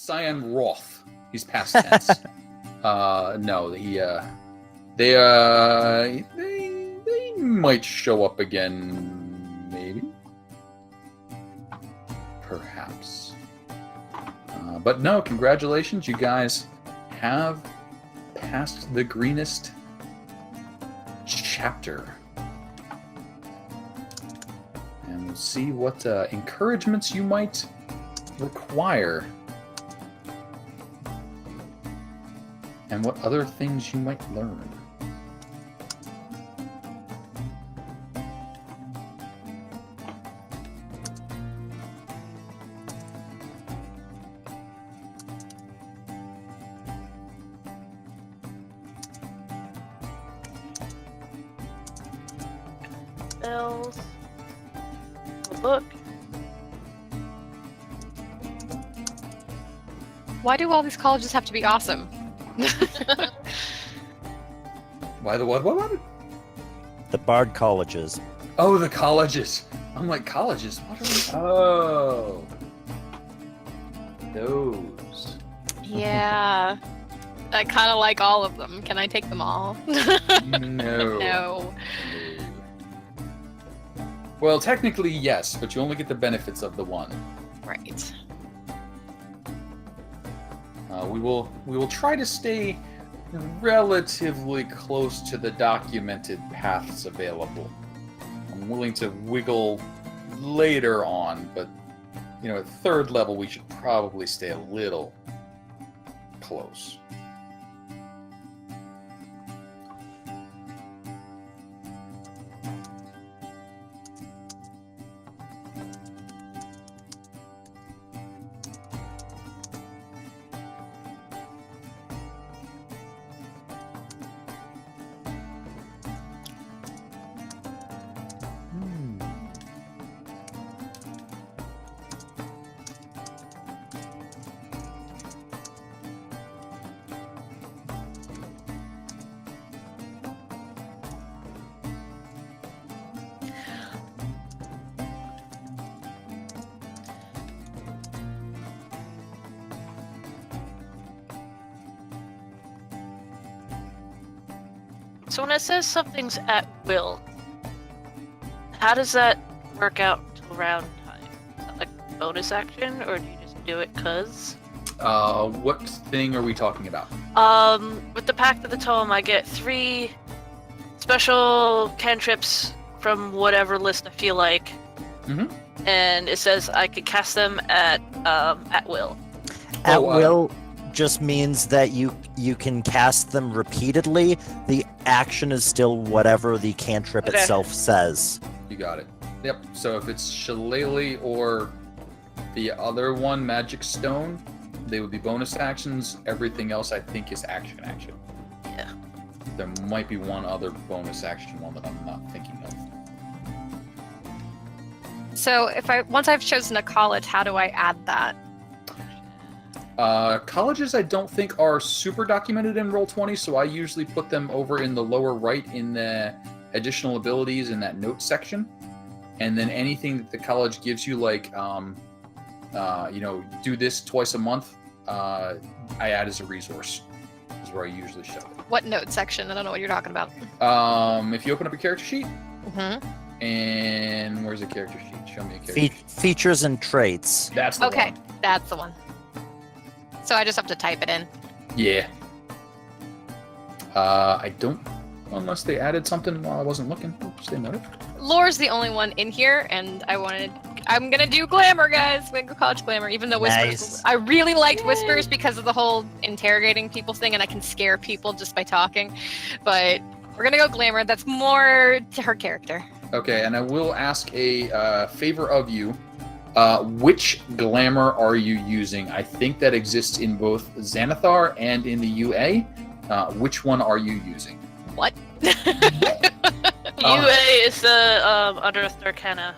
Cyanwrath. He's past tense. No, they might show up again, maybe, perhaps. But no, congratulations, you guys have passed the greenest chapter. And we'll see what encouragements you might require. And what other things you might learn. Bells. A book. Why do all these colleges have to be awesome? Why the what? The Bard colleges. Oh, the colleges. I'm like, colleges? What are we? Oh. Those. Yeah. I kind of like all of them. Can I take them all? No. No. Well, technically, yes, but you only get the benefits of the one. Right. We will try to stay relatively close to the documented paths available. I'm willing to wiggle later on, but at third level we should probably stay a little close. So when it says something's at will, how does that work out till round time? Is that like a bonus action, or do you just do it 'cause? What thing are we talking about? With the Pact of the Tome, I get 3 special cantrips from whatever list I feel like. Mm-hmm. And it says I could cast them at will. At will just means that you can cast them repeatedly. The action is still whatever the cantrip itself says. You got it. Yep. So if it's Shillelagh or the other one, Magic Stone, they would be bonus actions. Everything else, I think, is action. Yeah. There might be one other bonus action one that I'm not thinking of. So once I've chosen a college, how do I add that? Colleges I don't think are super documented in Roll20, so I usually put them over in the lower right in the additional abilities in that notes section. And then anything that the college gives you, like, do this twice a month, I add as a resource, is where I usually show it. What note section? I don't know what you're talking about. If you open up a character sheet, Mm-hmm. and where's the character sheet? Show me a character sheet. Features and traits. That's the one. That's the one. So I just have to type it in. Yeah. I don't, unless they added something while I wasn't looking. Oops, they noted. Lore's the only one in here, and I'm gonna do Glamour, guys. I'm gonna go college Glamour, even though Whispers. Nice. I really liked Whispers because of the whole interrogating people thing, and I can scare people just by talking. But we're gonna go Glamour. That's more to her character. Okay, and I will ask a favor of you. Which glamour are you using? I think that exists in both Xanathar and in the UA. Which one are you using? What? UA is the Under Earth Arcana.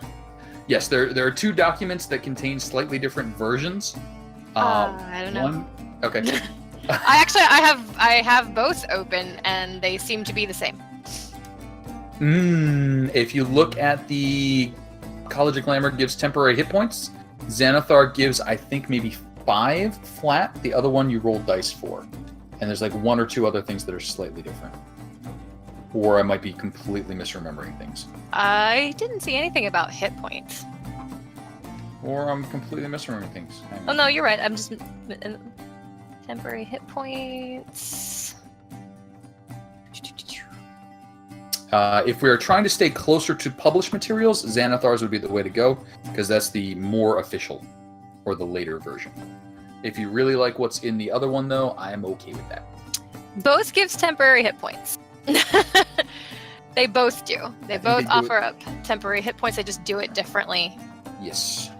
Yes, there are 2 documents that contain slightly different versions. I don't know. Okay. I have both open, and they seem to be the same. If you look at the College of Glamour, gives temporary hit points. Xanathar gives, I think, maybe 5 flat. The other one you roll dice for. And there's like 1 or 2 other things that are slightly different. Or I might be completely misremembering things. I didn't see anything about hit points. Or I'm completely misremembering things. Hang Oh on. no, you're right. I'm just temporary hit points. If we are trying to stay closer to published materials, Xanathar's would be the way to go, because that's the more official, or the later version. If you really like what's in the other one, though, I am okay with that. Both gives temporary hit points. They both do. They both do offer up temporary hit points. They just do it differently. Yes.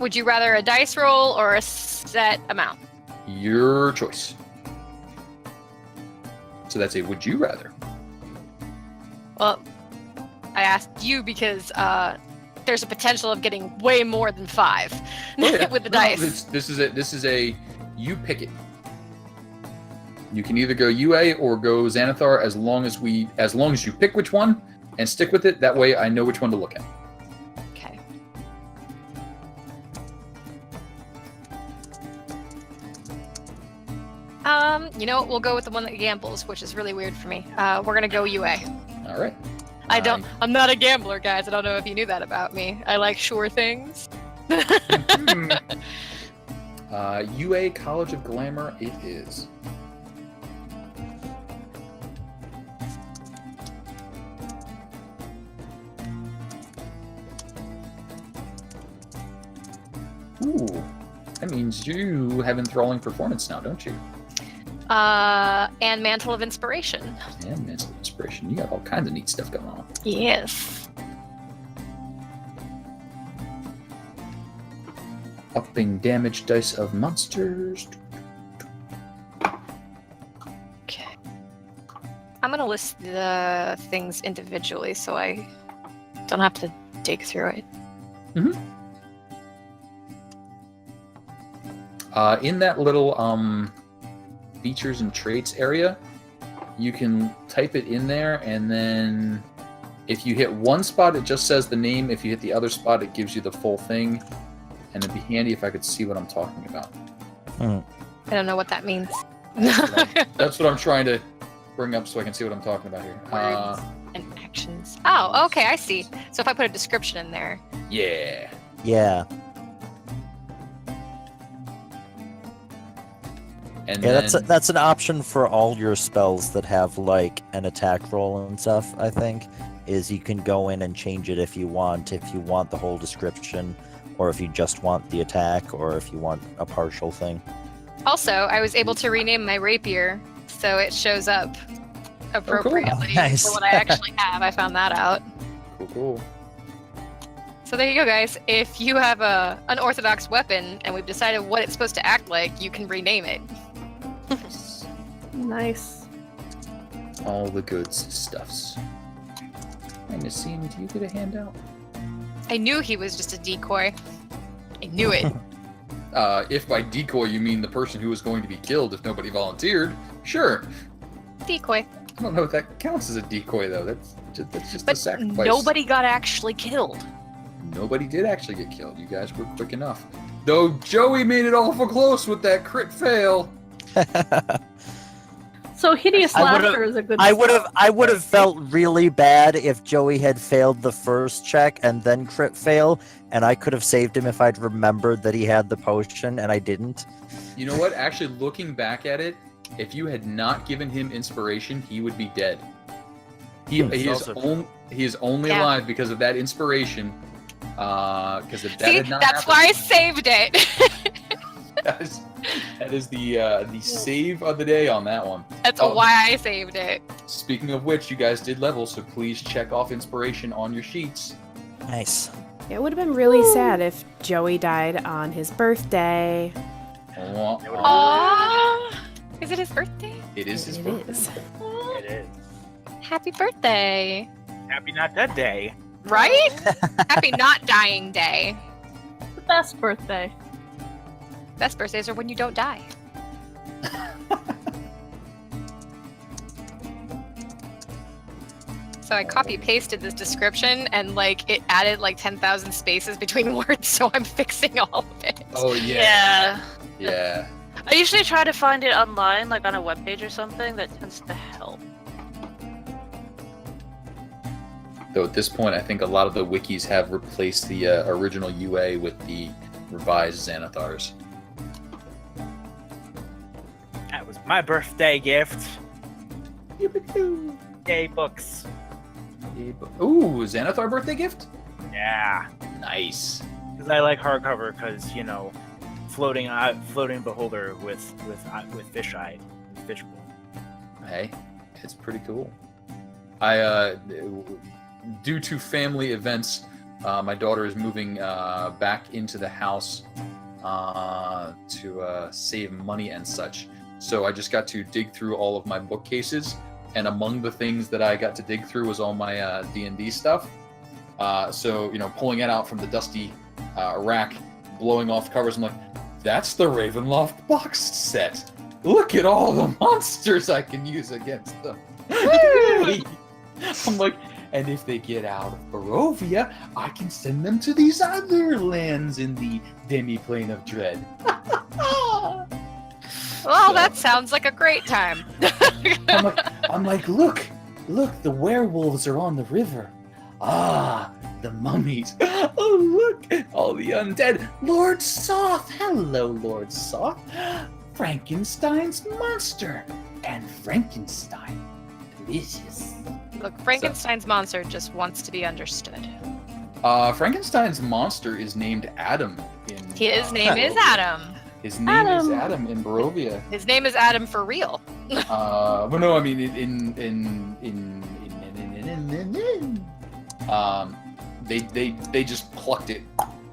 Would you rather a dice roll or a set amount? Your choice. So that's a would you rather. Well, I asked you because there's a potential of getting way more than 5 with the dice. This is a you pick it. You can either go UA or go Xanathar as long as you pick which one and stick with it. That way I know which one to look at. Okay. You know what? We'll go with the one that gambles, which is really weird for me. We're gonna go UA. All right. I'm not a gambler, guys. I don't know if you knew that about me. I like sure things. UA College of Glamour it is. Ooh, that means you have enthralling performance now, don't you? And Mantle of Inspiration. And Mantle of Inspiration. You got all kinds of neat stuff going on. Yes. Upping damage dice of monsters. Okay. I'm gonna list the things individually so I don't have to dig through it. In that little features and traits area, you can type it in there, and then if you hit one spot, it just says the name. If you hit the other spot, it gives you the full thing. And it'd be handy if I could see what I'm talking about. I don't know what that means. That's what I'm trying to bring up so I can see what I'm talking about here. Words and actions. Oh, okay, I see. So if I put a description in there. Yeah. Yeah. And Yeah, then, that's an option for all your spells that have like an attack roll and stuff, I think, is you can go in and change it if you want the whole description, or if you just want the attack, or if you want a partial thing. Also, I was able to rename my rapier so it shows up appropriately Nice. for what I actually have. I found that out. Cool. So there you go, guys. If you have a unorthodox weapon and we've decided what it's supposed to act like, you can rename it. Nice. All the good stuffs. And Nassim, do you get a handout? I knew he was just a decoy. I knew it. If by decoy you mean the person who was going to be killed if nobody volunteered, sure. Decoy. I don't know if that counts as a decoy, though. That's just a But sacrifice. nobody got actually killed. Nobody did actually get killed. You guys were quick enough. Though Joey made it awful close with that crit fail. So hideous I would've- laughter is a good. I would have felt really bad if Joey had failed the first check and then crit fail, and I could have saved him if I'd remembered that he had the potion and I didn't. You know what? Actually, looking back at it, if you had not given him inspiration, he would be dead. He is only Yeah. alive because of that inspiration. Because if that See, had not that's happened, why I saved it. that is the save of the day on that one. That's Oh. why I saved it. Speaking of which, you guys did level, so please check off inspiration on your sheets. Nice. It would have been really sad if Joey died on his birthday. Aww. Is it his birthday? It is his It birthday. is. It is. Happy birthday. Happy Not Dead Day. Right? Happy not dying day. The best birthday. Best birthdays are when you don't die. So I copy pasted this description and like it added like 10,000 spaces between words, so I'm fixing all of it. Oh yeah. Yeah. Yeah. I usually try to find it online, like on a webpage or something. That tends to help. Though at this point, I think a lot of the wikis have replaced the original UA with the revised Xanathars. That was my birthday gift. Yay, books. Ooh, Xanathar birthday gift? Yeah. Nice. Because I like hardcover, because, you know, floating beholder with fish eye, fish bowl. Hey, it's pretty cool. I due to family events, my daughter is moving back into the house to save money and such. So I just got to dig through all of my bookcases, and among the things that I got to dig through was all my D&D stuff. So, you know, pulling it out from the dusty rack, blowing off covers, I'm like, that's the Ravenloft box set. Look at all the monsters I can use against them. I'm like, and if they get out of Barovia, I can send them to these other lands in the demi-plane of dread. Well, that sounds like a great time. I'm like, look, the werewolves are on the river. Ah, the mummies. Oh, look, all the undead. Lord Soth. Hello, Lord Soth. Frankenstein's monster. And Frankenstein. Delicious. Look, Frankenstein's monster just wants to be understood. Frankenstein's monster is named Adam. His name is Adam. His name is Adam in Barovia. His name is Adam for real. But no, I mean they just plucked it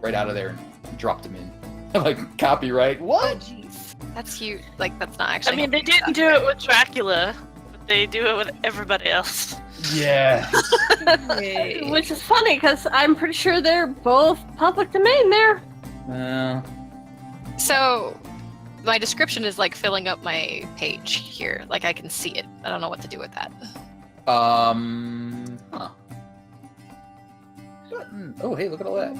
right out of there and dropped him in. Like, copyright. Oh, What? jeez. That's cute. Like, that's not actually. I mean, they didn't do it with Dracula, but they do it with everybody else. Yeah. Which is funny because I'm pretty sure they're both public domain there. So, my description is like filling up my page here. Like, I can see it. I don't know what to do with that. Huh. Oh, hey, look at all that.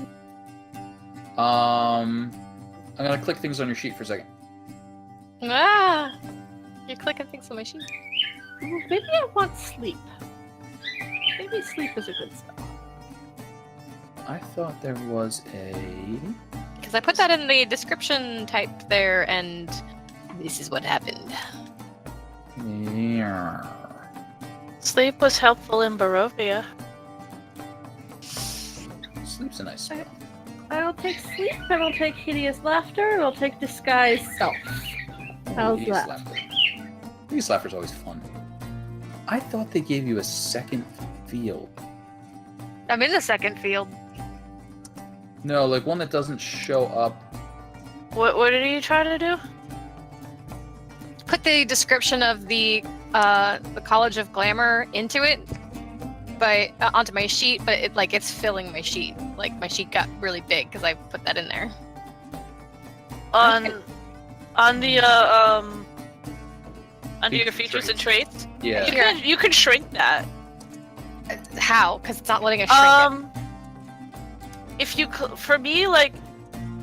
I'm gonna click things on your sheet for a second. Ah! You're clicking things on my sheet. Maybe I want sleep. Maybe sleep is a good spell. I thought there was a... Because I put that in the description type there, and this is what happened. Yeah. Sleep was helpful in Barovia. Sleep's a nice spell. I will take sleep, and I'll take hideous laughter, and I'll take disguise self. How's Hideous that? Laughter. Hideous Laughter's always fun. I thought they gave you a second field. I'm in the second field. No, like one that doesn't show up. What are you trying to do? Put the description of the College of Glamour into it, but onto my sheet. But it's filling my sheet. Like, my sheet got really big because I put that in there. On the under your features and traits. Yeah. You can shrink that. How? Because it's not letting us shrink it. If you for me, like,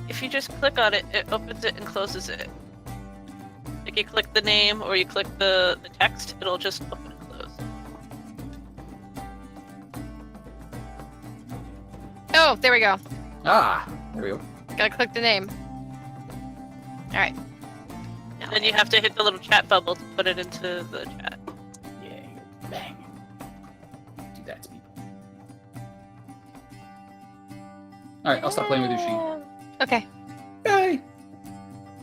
if you just click on it, it opens it and closes it. Like, you click the name or you click the text, it'll just open and close. Oh, there we go. Ah, there we go. Gotta click the name. All right. And then you have to hit the little chat bubble to put it into the chat. Yeah, bang. Do that to people. Alright, I'll stop playing with your sheet. Okay. Yay!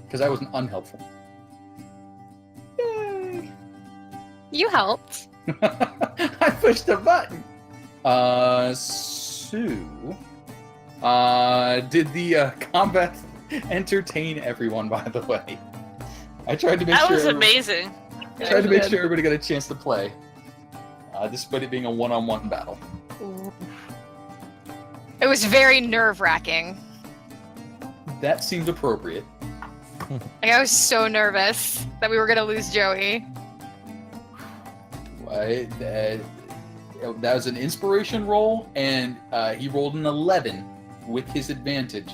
Because I wasn't unhelpful. Yay! You helped. I pushed a button. Sue. Did the combat entertain everyone, by the way? I tried to make That sure was amazing. tried to make sure everybody got a chance to play. Despite it being a one-on-one battle. It was very nerve-wracking. That seems appropriate. Like, I was so nervous that we were gonna lose Joey. that was an inspiration roll, and he rolled an 11 with his advantage.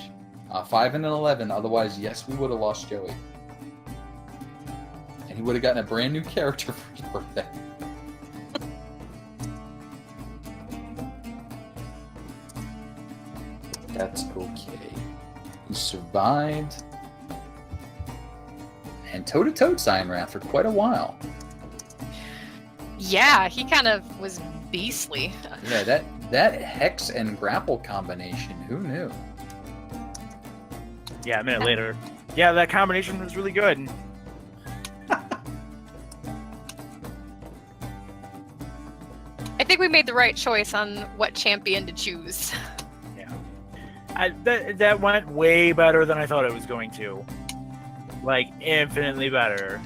5 and an 11. Otherwise, yes, we would have lost Joey. And he would have gotten a brand new character for his birthday. That's okay. He survived. And toe-to-toe Cyanwrath for quite a while. Yeah, he kind of was beastly. Yeah, that hex and grapple combination, who knew? Yeah, a minute later. Yeah, that combination was really good. I think we made the right choice on what champion to choose. That went way better than I thought it was going to. Like, infinitely better.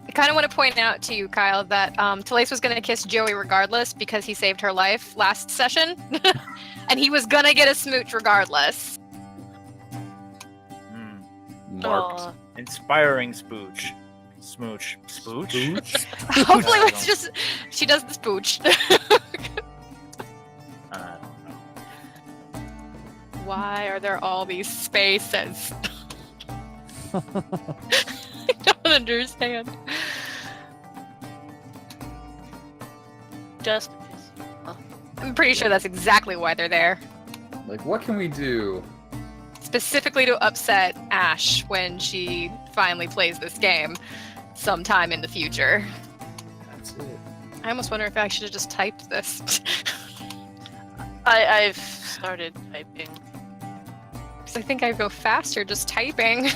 I kind of want to point out to you, Kyle, that Talais was going to kiss Joey regardless because he saved her life last session. And he was going to get a smooch regardless. Marked. Aw. Inspiring spooch. Smooch. Spooch? Hopefully it's just... She does the spooch. I don't know. Why are there all these spaces? I don't understand. Just I'm pretty sure that's exactly why they're there. Like, what can we do? Specifically to upset Ash when she finally plays this game sometime in the future. That's it. I almost wonder if I should have just typed this. I've started typing. Because I think I go faster just typing.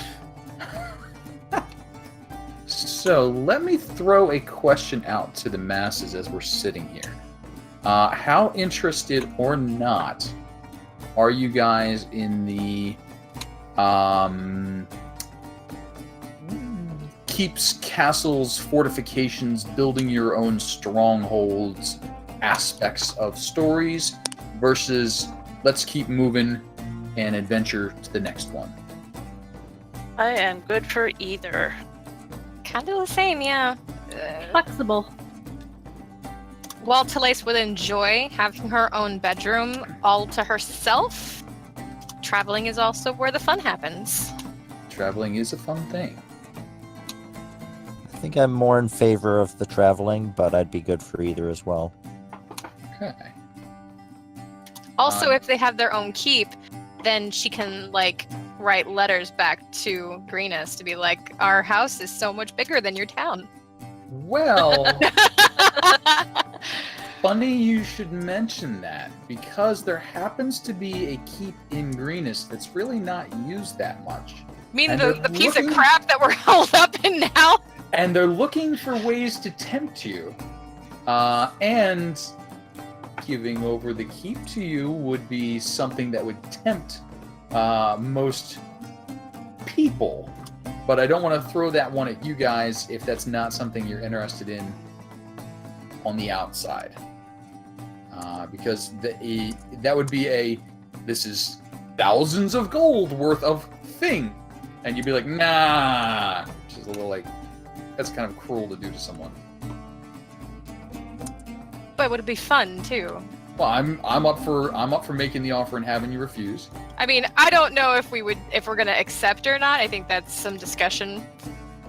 So, let me throw a question out to the masses as we're sitting here. How interested or not are you guys in the keeps, castles, fortifications, building your own strongholds aspects of stories versus let's keep moving and adventure to the next one? I am good for either. Kind of the same, yeah. Flexible. While Talais would enjoy having her own bedroom all to herself, traveling is also where the fun happens. Traveling is a fun thing. I think I'm more in favor of the traveling, but I'd be good for either as well. Okay. Also, if they have their own keep, then she can, like, write letters back to Greenus to be like, our house is so much bigger than your town. Well, funny you should mention that, because there happens to be a keep in Greenus that's really not used that much. I mean, And the they're piece of looking- crap that we're held up in now? And they're looking for ways to tempt you. And giving over the keep to you would be something that would tempt most people. But I don't want to throw that one at you guys if that's not something you're interested in on the outside. Because that would be this is thousands of gold worth of thing. And you'd be like, nah. Which is a little like, that's kind of cruel to do to someone. But would it be fun, too? Well, I'm up for making the offer and having you refuse. I mean, I don't know if we're gonna accept or not. I think that's some discussion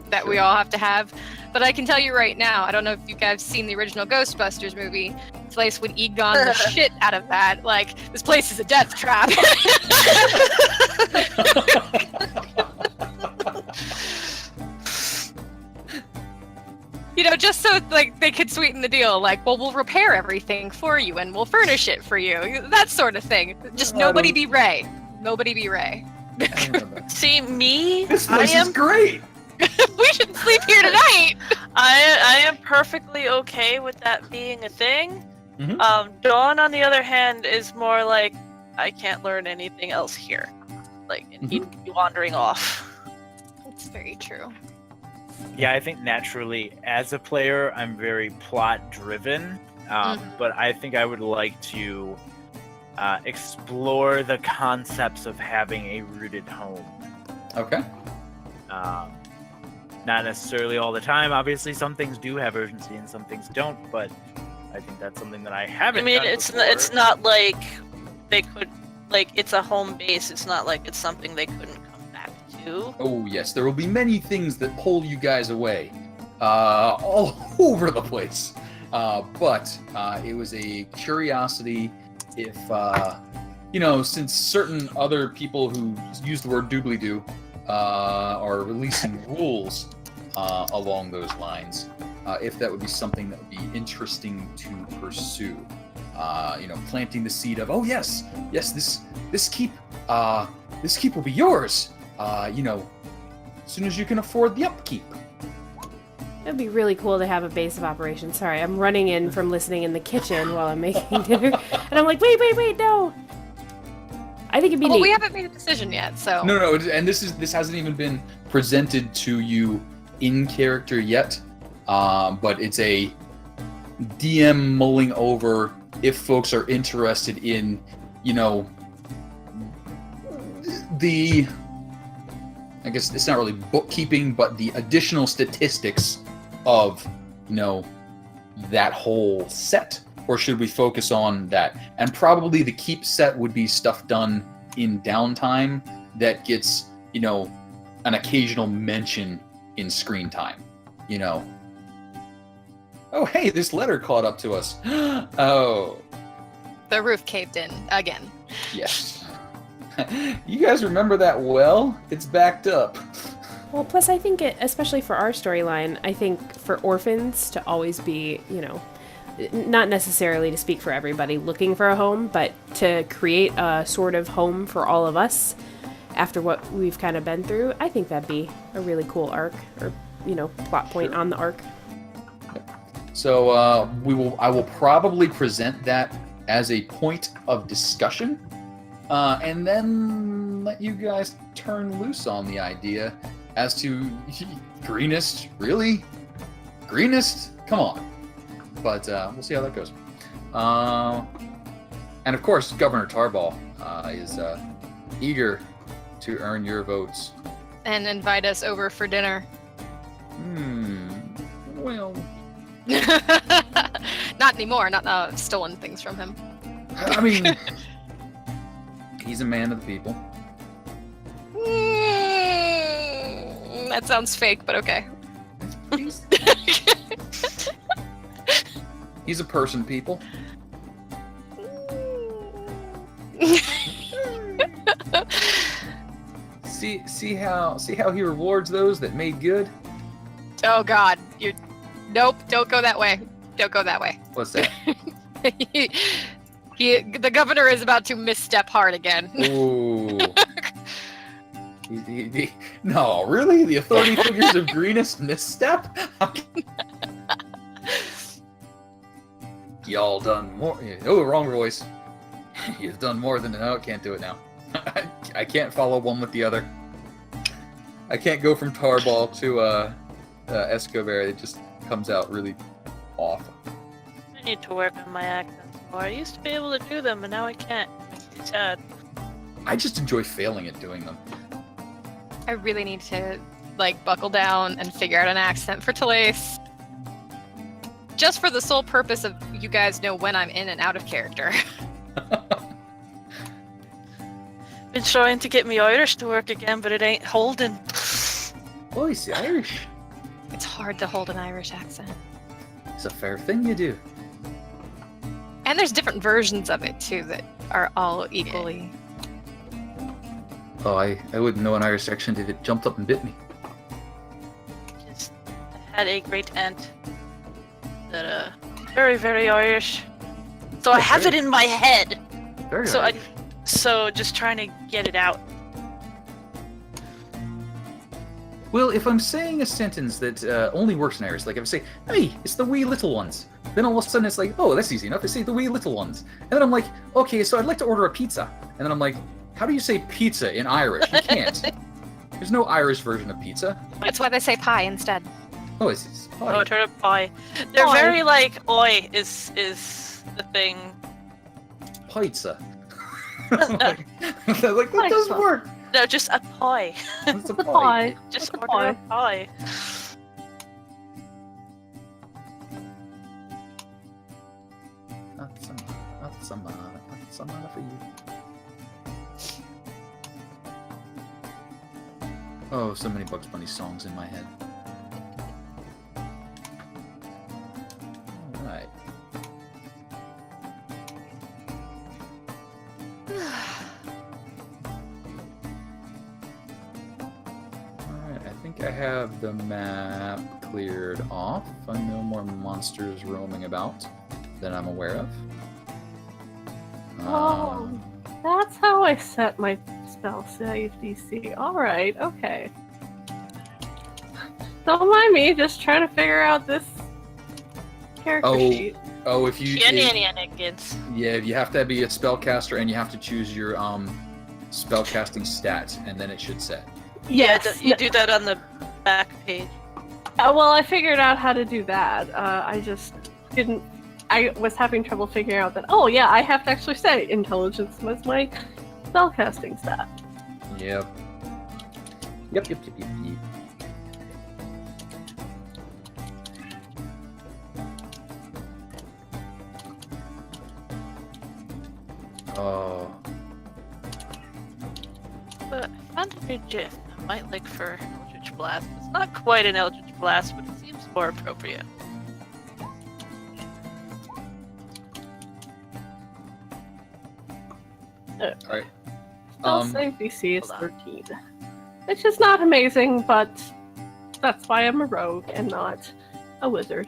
that we all have to have. But I can tell you right now, I don't know if you guys seen the original Ghostbusters movie. Place would Egon the shit out of that. Like, this place is a death trap. You know, just so like they could sweeten the deal. Like, well, we'll repair everything for you and we'll furnish it for you. That sort of thing. Just nobody be Ray. Nobody be Ray. See, me? This place is great! We should sleep here tonight. I am perfectly okay with that being a thing. Mhm. Dawn, on the other hand, is more like, I can't learn anything else here. Like, and he'd be wandering off. That's very true. Yeah, I think naturally, as a player, I'm very plot-driven. But I think I would like to explore the concepts of having a rooted home. Okay. Not necessarily all the time. Obviously, some things do have urgency and some things don't, but I think that's something that I haven't I mean, done it's before. it's not like they could, like, it's a home base. It's not like it's something they couldn't come back to. Oh yes, there will be many things that pull you guys away, all over the place. But it was a curiosity. If since certain other people who use the word doobly-doo are releasing rules along those lines, if that would be something that would be interesting to pursue. Planting the seed of, oh yes, this keep will be yours. As soon as you can afford the upkeep. It'd be really cool to have a base of operations. Sorry, I'm running in from listening in the kitchen while I'm making dinner, and I'm like, wait, no. I think it'd be Well, neat. we haven't made a decision yet, so. No, and this hasn't even been presented to you in character yet, but it's a DM mulling over if folks are interested in, the, I guess it's not really bookkeeping, but the additional statistics of, that whole set, or should we focus on that? And probably the keep set would be stuff done in downtime that gets, an occasional mention in screen time, Oh, hey, this letter caught up to us. Oh, The roof caved in again. yes. You guys remember that well? It's backed up. Well, plus I think especially for our storyline, I think for orphans to always be, not necessarily to speak for everybody looking for a home, but to create a sort of home for all of us after what we've kind of been through, I think that'd be a really cool arc, or, plot point on the arc. So I will probably present that as a point of discussion, and then let you guys turn loose on the idea as to greenest, really? Greenest? Come on. But we'll see how that goes. And of course, Governor Tarball is eager to earn your votes. And invite us over for dinner. Well, Not anymore, not stolen things from him. I mean, he's a man of the people. That sounds fake, but okay. He's a person, people. See how he rewards those that made good? Oh God, nope, don't go that way. Don't go that way. What's that? The governor is about to misstep hard again. Ooh. No, really? The authority figures of greenest misstep? Y'all done more. Oh, wrong voice. You've done more than. No, can't do it now. I can't follow one with the other. I can't go from Tarball to Escobar. It just comes out really awful. I need to work on my accents more. I used to be able to do them, and now I can't. It's sad. I just enjoy failing at doing them. I really need to buckle down and figure out an accent for Talace. Just for the sole purpose of you guys know when I'm in and out of character. Been trying to get me Irish to work again, but it ain't holding. Oh, you see Irish. It's hard to hold an Irish accent. It's a fair thing you do. And there's different versions of it too that are all equally. Oh, I wouldn't know an Irish accent if it jumped up and bit me. Just had a great aunt that very, very Irish. So I have it in my head. Very So Irish. So just trying to get it out. Well, if I'm saying a sentence that only works in Irish, like if I say, hey, it's the wee little ones, then all of a sudden it's like, oh, that's easy enough. I say the wee little ones. And then I'm like, okay, so I'd like to order a pizza. And then I'm like, how do you say pizza in Irish? You can't. There's no Irish version of pizza. That's why they say pie instead. Oh, it's pie. Oh, turn up pie. They're Pie. very oi is the thing. Pizza. like, that does work. No, just a pie. It's a The pie. pie. Just Like a order a pie. Some mana for you. Oh, so many Bugs Bunny songs in my head. Alright. Alright, I think I have the map cleared off. No more monsters roaming about that I'm aware of. Oh, that's how I set my spell save DC. Alright, okay. Don't mind me, just trying to figure out this character sheet. Oh, if you... Shenanigans. Yeah, you have to be a spellcaster and you have to choose your spellcasting stat, and then it should set. Yes, You do that on the back page. well, I figured out how to do that. I just didn't... I was having trouble figuring out that, oh yeah, I have to actually say intelligence was my spellcasting stat. Yep. Yep. Oh. But I found a new GIF I might like for Eldritch Blast. It's not quite an Eldritch Blast, but it seems more appropriate. Alright. Spell save DC is 13. Which is not amazing, but that's why I'm a rogue and not a wizard.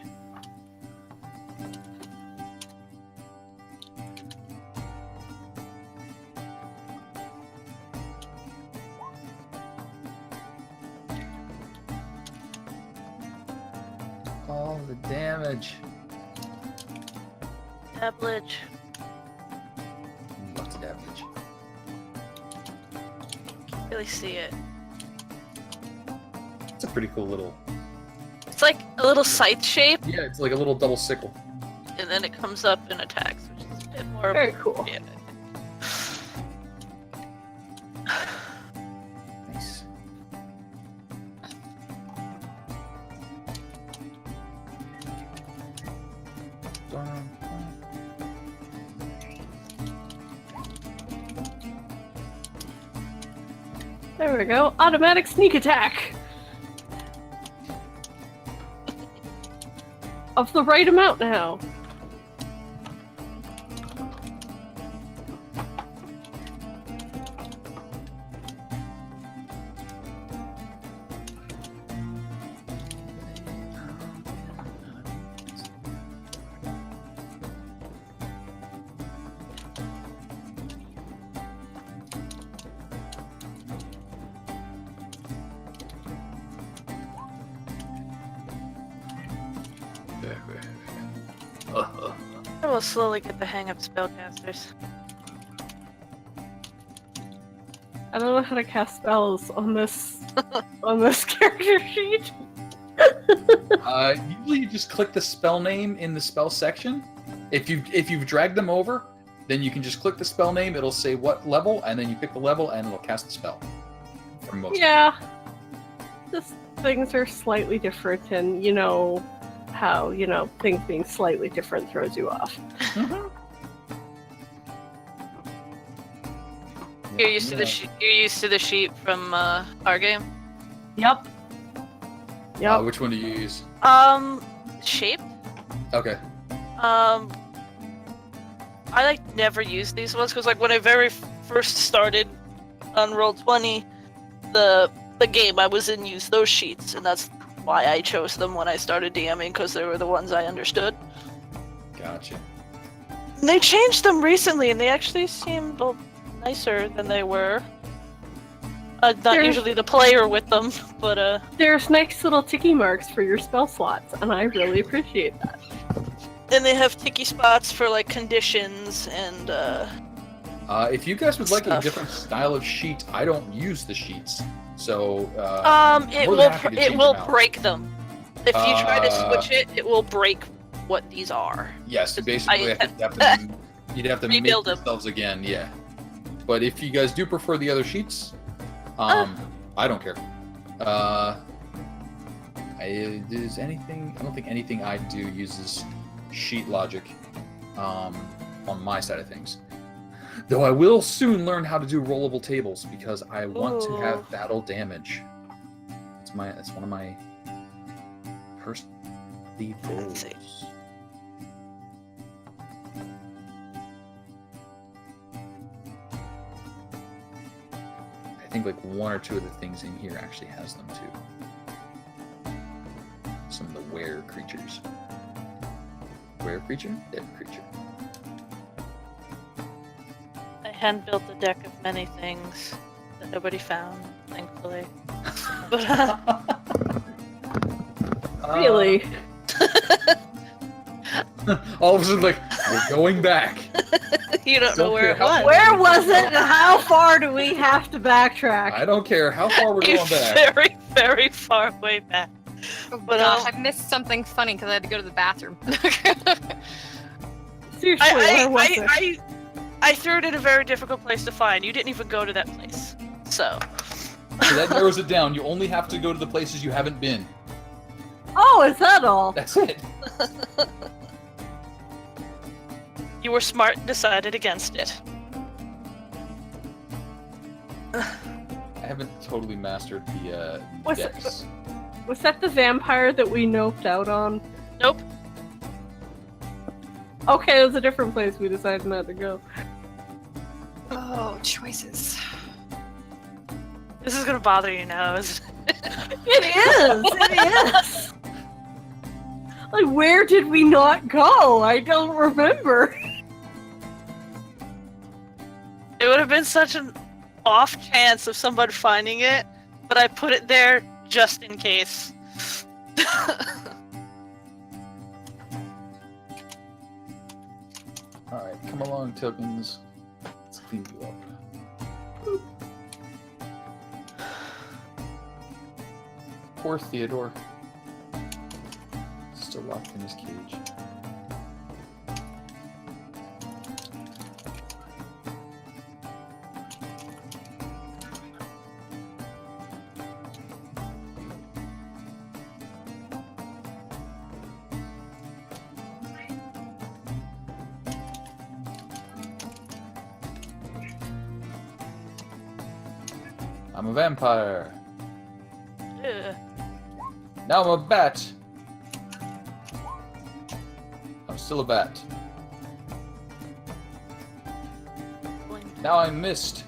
All the damage. Tablage. Lots of damage. Can't really see it. It's a pretty cool little... It's like a little scythe shape, Yeah, it's like a little double sickle. and then it comes up and attacks, which is a bit more Very cool. appropriate. Nice. There we go. Automatic sneak attack. Of the right amount now. I will slowly get the hang of spellcasters. I don't know how to cast spells on this on this character sheet. Usually you just click the spell name in the spell section. If you've dragged them over, then you can just click the spell name. It'll say what level, and then you pick the level, and it'll cast the spell. For most. Yeah. Just things are slightly different, and you know how, you know, things being slightly different throws you off. You're used to the you're used to the sheet from our game. Yep. Yep. Which one do you use? Shape. Okay. I like never use these ones because like when I very first started on Roll20, the game I was in used those sheets, and that's why I chose them when I started DMing, because they were the ones I understood. Gotcha. And they changed them recently, and they actually seemed nicer than they were. Not usually the player with them, but There's nice little ticky marks for your spell slots, and I really appreciate that. then they have ticky spots for like conditions and If you guys would like a Stuff. different style of sheet, I don't use the sheets. So it more will than happy to it change will them out. break them. If you try to switch it, it will break what these are. Yes, Just- basically you'd have to make Rebuild them. themselves again, yeah. But if you guys do prefer the other sheets, I don't care. Does anything? I don't think anything I do uses sheet logic. on my side of things. Though I will soon learn how to do rollable tables because I want to have battle damage. That's one of my personal goals. I think like one or two of the things in here actually has them too. Some of the were creatures. Were creature? Dead creature. I hand built a deck of many things that nobody found, thankfully. But Really? All of a sudden, like, we're going back. you don't know where it was. Where was it and how far do we have to backtrack? I don't care how far we're going back. Very, very far way back. Oh But, gosh, I missed something funny because I had to go to the bathroom. Seriously, where was it? I threw it in a very difficult place to find. You didn't even go to that place. So that narrows it down. You only have to go to the places you haven't been. Oh, is that all? That's it. you were smart and decided against it. I haven't totally mastered the Was decks. Was that the vampire that we noped out on? Nope. Okay, it was a different place we decided not to go. Oh, choices. This is gonna bother you now, isn't it? It is! It is! Like, where did we not go? I don't remember. It would have been such an off chance of somebody finding it, but I put it there just in case. Alright, come along, tokens. Let's clean you up. Poor Theodore. Still locked in his cage. I'm a vampire. Ugh. Now I'm a bat. I'm still a bat. Now I'm mist.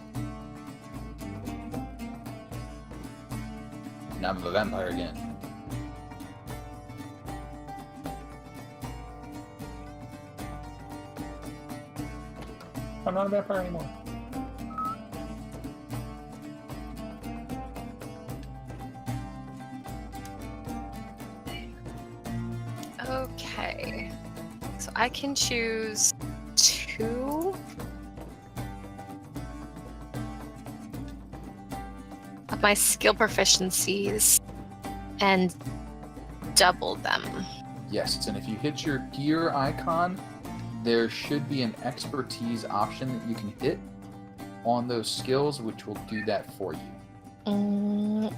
Now I'm a vampire again. I'm not a vampire anymore. Okay. So I can choose 2 of my skill proficiencies and double them. Yes, and if you hit your gear icon, there should be an expertise option that you can hit on those skills, which will do that for you. Mm.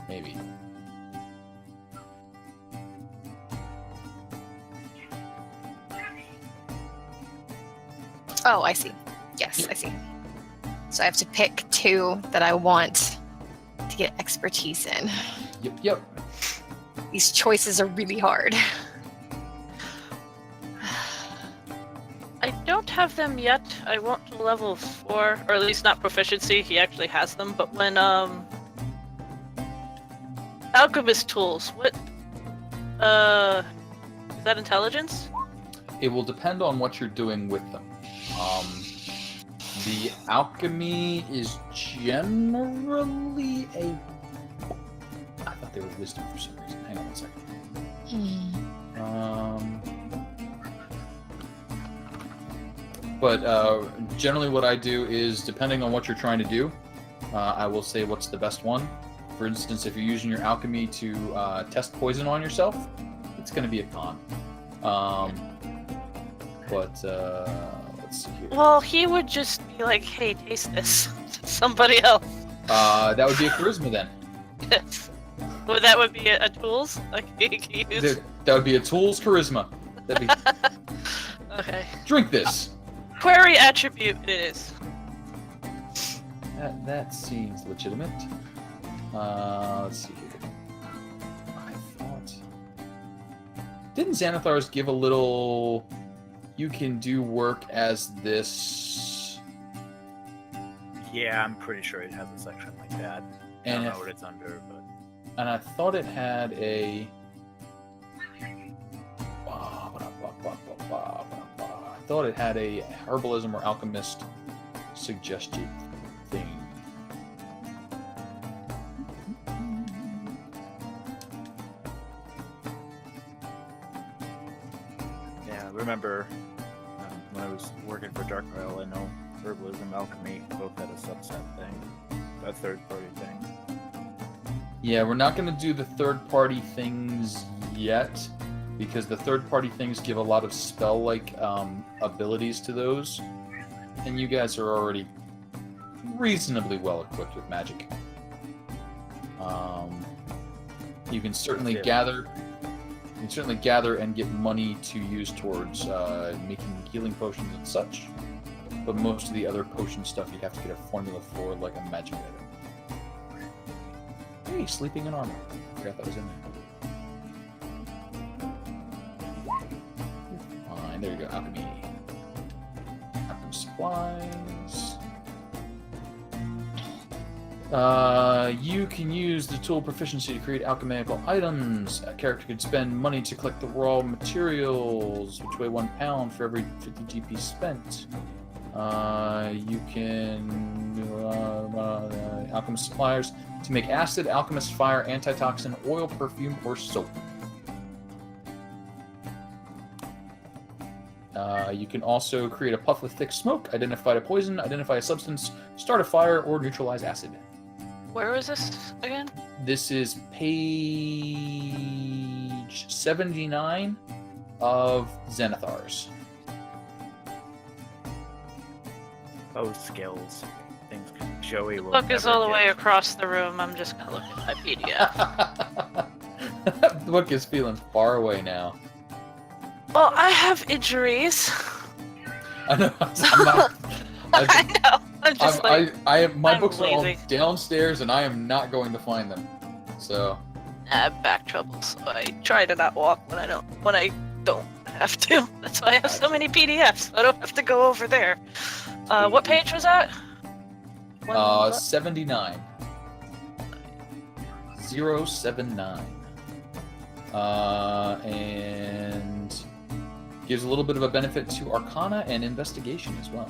Maybe. Oh, I see. Yes, I see. So I have to pick 2 that I want to get expertise in. Yep. These choices are really hard. I don't have them yet. I want to level 4, or at least not proficiency. He actually has them, but when alchemist tools. What? Is that intelligence? It will depend on what you're doing with them. The alchemy is generally a... I thought they were wisdom for some reason. Hang on one second. But generally what I do is, depending on what you're trying to do, I will say what's the best one. For instance, if you're using your alchemy to test poison on yourself, it's going to be a con. Let's see here. Well, he would just be like, "Hey, taste this." Somebody else. That would be a charisma then. Yes. Well, that would be a tools? Like, you can use... That would be a tool's charisma. That'd be... Okay. Drink this. Query attribute it is. That seems legitimate. Let's see here. I thought... Didn't Xanathars give a little... You can do work as this... Yeah, I'm pretty sure it has a section like that. I don't know what it's under, but... And I thought it had a... I thought it had a herbalism or alchemist suggested thing. Yeah, I remember when I was working for Dark Isle, I know herbalism, alchemy both had a subset thing, a third-party thing. Yeah, we're not going to do the third-party things yet, because the third-party things give a lot of spell-like abilities to those, and you guys are already reasonably well-equipped with magic. You can certainly gather. You can certainly gather and get money to use towards making healing potions and such, but most of the other potion stuff you have to get a formula for, like a magic item. Hey, sleeping in armor. Forgot that was in there. Fine, there you go, alchemy. Alchemy supplies. You can use the tool proficiency to create alchemical items. A character could spend money to collect the raw materials, which weigh 1 pound for every 50 GP spent. You can alchemist suppliers to make acid, alchemist fire, antitoxin, oil, perfume, or soap. You can also create a puff with thick smoke, identify a poison, identify a substance, start a fire, or neutralize acid. Where is this again? This is page 79 of Xanathars. Those skills. Things Joey will Book is never all the way get. across the room. I'm just gonna look at my PDF. That book is feeling far away now. Well, I have injuries. I know. I'm not, I know. I'm just my I'm books are all lazy. downstairs, and I am not going to find them. So, I have back trouble, so I try to not walk when I don't have to. That's why I have so many PDFs. I don't have to go over there. What page was that? 79. 079. And gives a little bit of a benefit to Arcana and Investigation as well.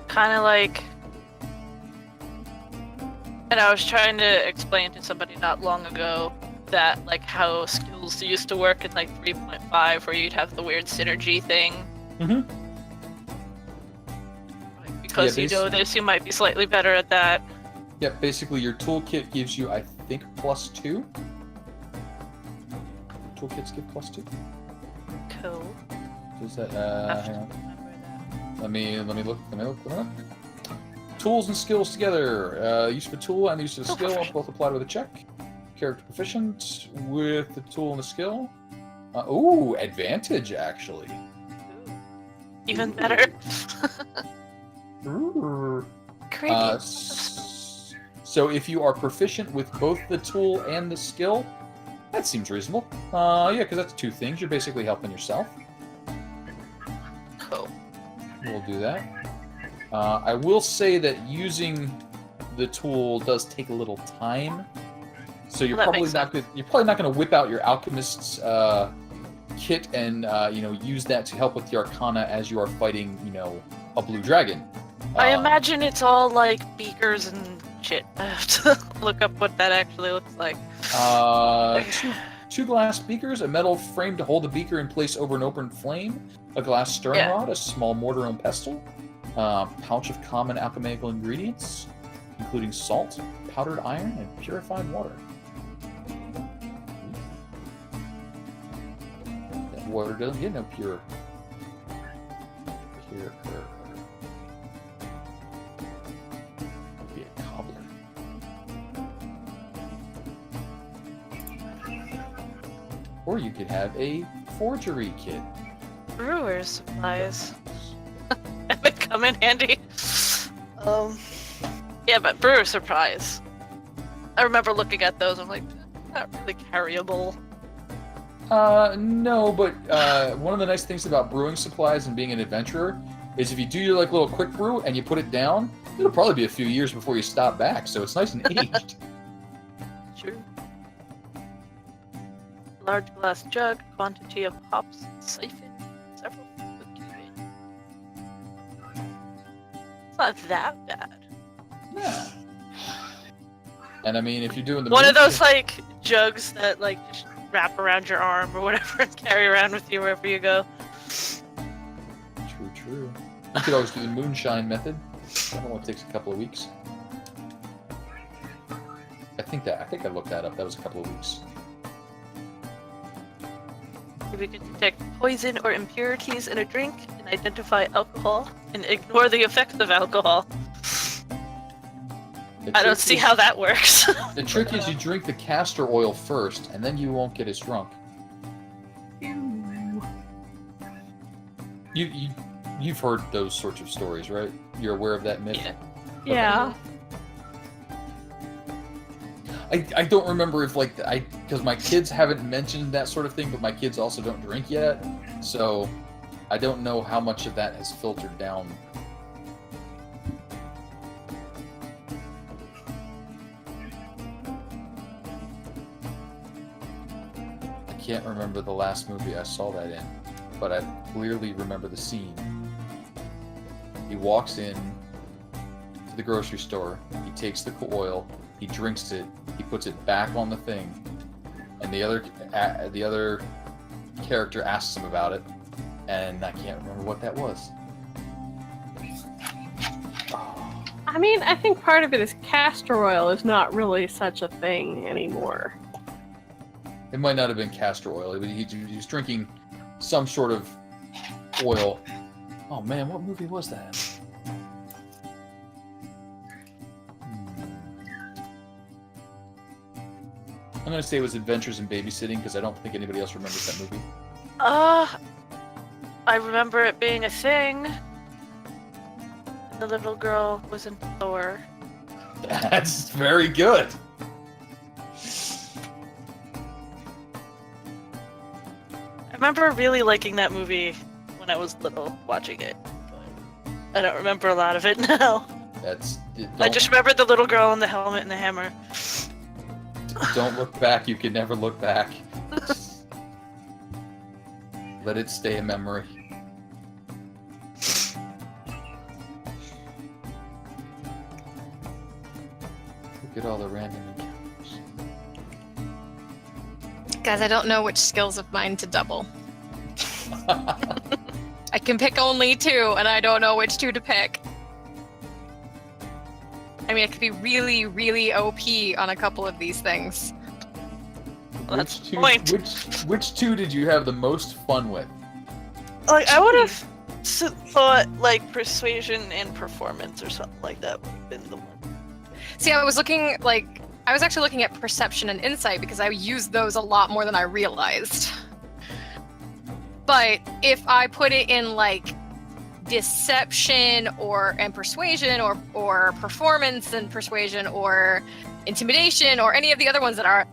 Kind of like, and I was trying to explain to somebody not long ago that like how skills used to work in like 3.5, where you'd have the weird synergy thing. Mm-hmm. Like, because you know this, you might be slightly better at that. Yeah, basically your toolkit gives you, I think, +2. Toolkits give +2. Cool. Does that? Have to Hang on. remember that. Let me look. Tools and skills together. Use of a tool and use of a skill Proficient. both applied with a check. Character proficient with the tool and the skill. Ooh, advantage actually. Even better. Ooh. Creepy. So if you are proficient with both the tool and the skill, that seems reasonable. Yeah, because that's 2 things. You're basically helping yourself. Cool. We'll do that. I will say that using the tool does take a little time, so you're Well, that probably makes not good. You're probably not going to whip out your alchemist's kit and use that to help with the Arcana as you are fighting a blue dragon. I imagine it's all like beakers and shit. I have to look up what that actually looks like. 2 glass beakers, a metal frame to hold the beaker in place over an open flame, a glass stirring Yeah. rod, a small mortar and pestle, pouch of common alchemical ingredients, including salt, powdered iron, and purified water. That water doesn't get no pure. Be a cobbler. Or you could have a forgery kit. Brewer's supplies. That would come in handy. Yeah, but brewer's supplies. I remember looking at those. I'm like, not really carryable. No, but one of the nice things about brewing supplies and being an adventurer is if you do your like little quick brew and you put it down, it'll probably be a few years before you stop back, so it's nice and aged. True. Large glass jug, quantity of hops, siphon, several food cubing. It's not that bad. Yeah. And I mean, if you're doing the One of moonshine- those like jugs that like just wrap around your arm or whatever and carry around with you wherever you go. True. You could always do the moonshine method. That only takes a couple of weeks. I think I looked that up. That was a couple of weeks. We can detect poison or impurities in a drink and identify alcohol and ignore the effects of alcohol. I don't see how that works. The trick is you drink the castor oil first, and then you won't get as drunk. You've heard those sorts of stories, right? You're aware of that myth? Yeah. I don't remember if because my kids haven't mentioned that sort of thing, but my kids also don't drink yet, so I don't know how much of that has filtered down. I can't remember the last movie I saw that in, but I clearly remember the scene. He walks in to the grocery store, he takes the oil, he drinks it, he puts it back on the thing, and the other character asks him about it, and I can't remember what that was. I mean, I think part of it is castor oil is not really such a thing anymore. It might not have been castor oil, but he was drinking some sort of oil. Oh man, what movie was that? I'm gonna say it was Adventures in Babysitting because I don't think anybody else remembers that movie. I remember it being a thing. The little girl was in Thor. That's very good. I remember really liking that movie when I was little, watching it. But I don't remember a lot of it now. I just remember the little girl and the helmet and the hammer. Don't look back. You can never look back. Let it stay a memory. Look at all the random encounters. Guys, I don't know which skills of mine to double. I can pick only 2, and I don't know which 2 to pick. I mean, it could be really, really OP on a couple of these things. Well, that's the point. Which 2 did you have the most fun with? Like, I would have thought like persuasion and performance or something like that would have been the one. See, I was actually looking at perception and insight because I used those a lot more than I realized. But if I put it in like deception and persuasion or performance and persuasion or intimidation or any of the other ones that are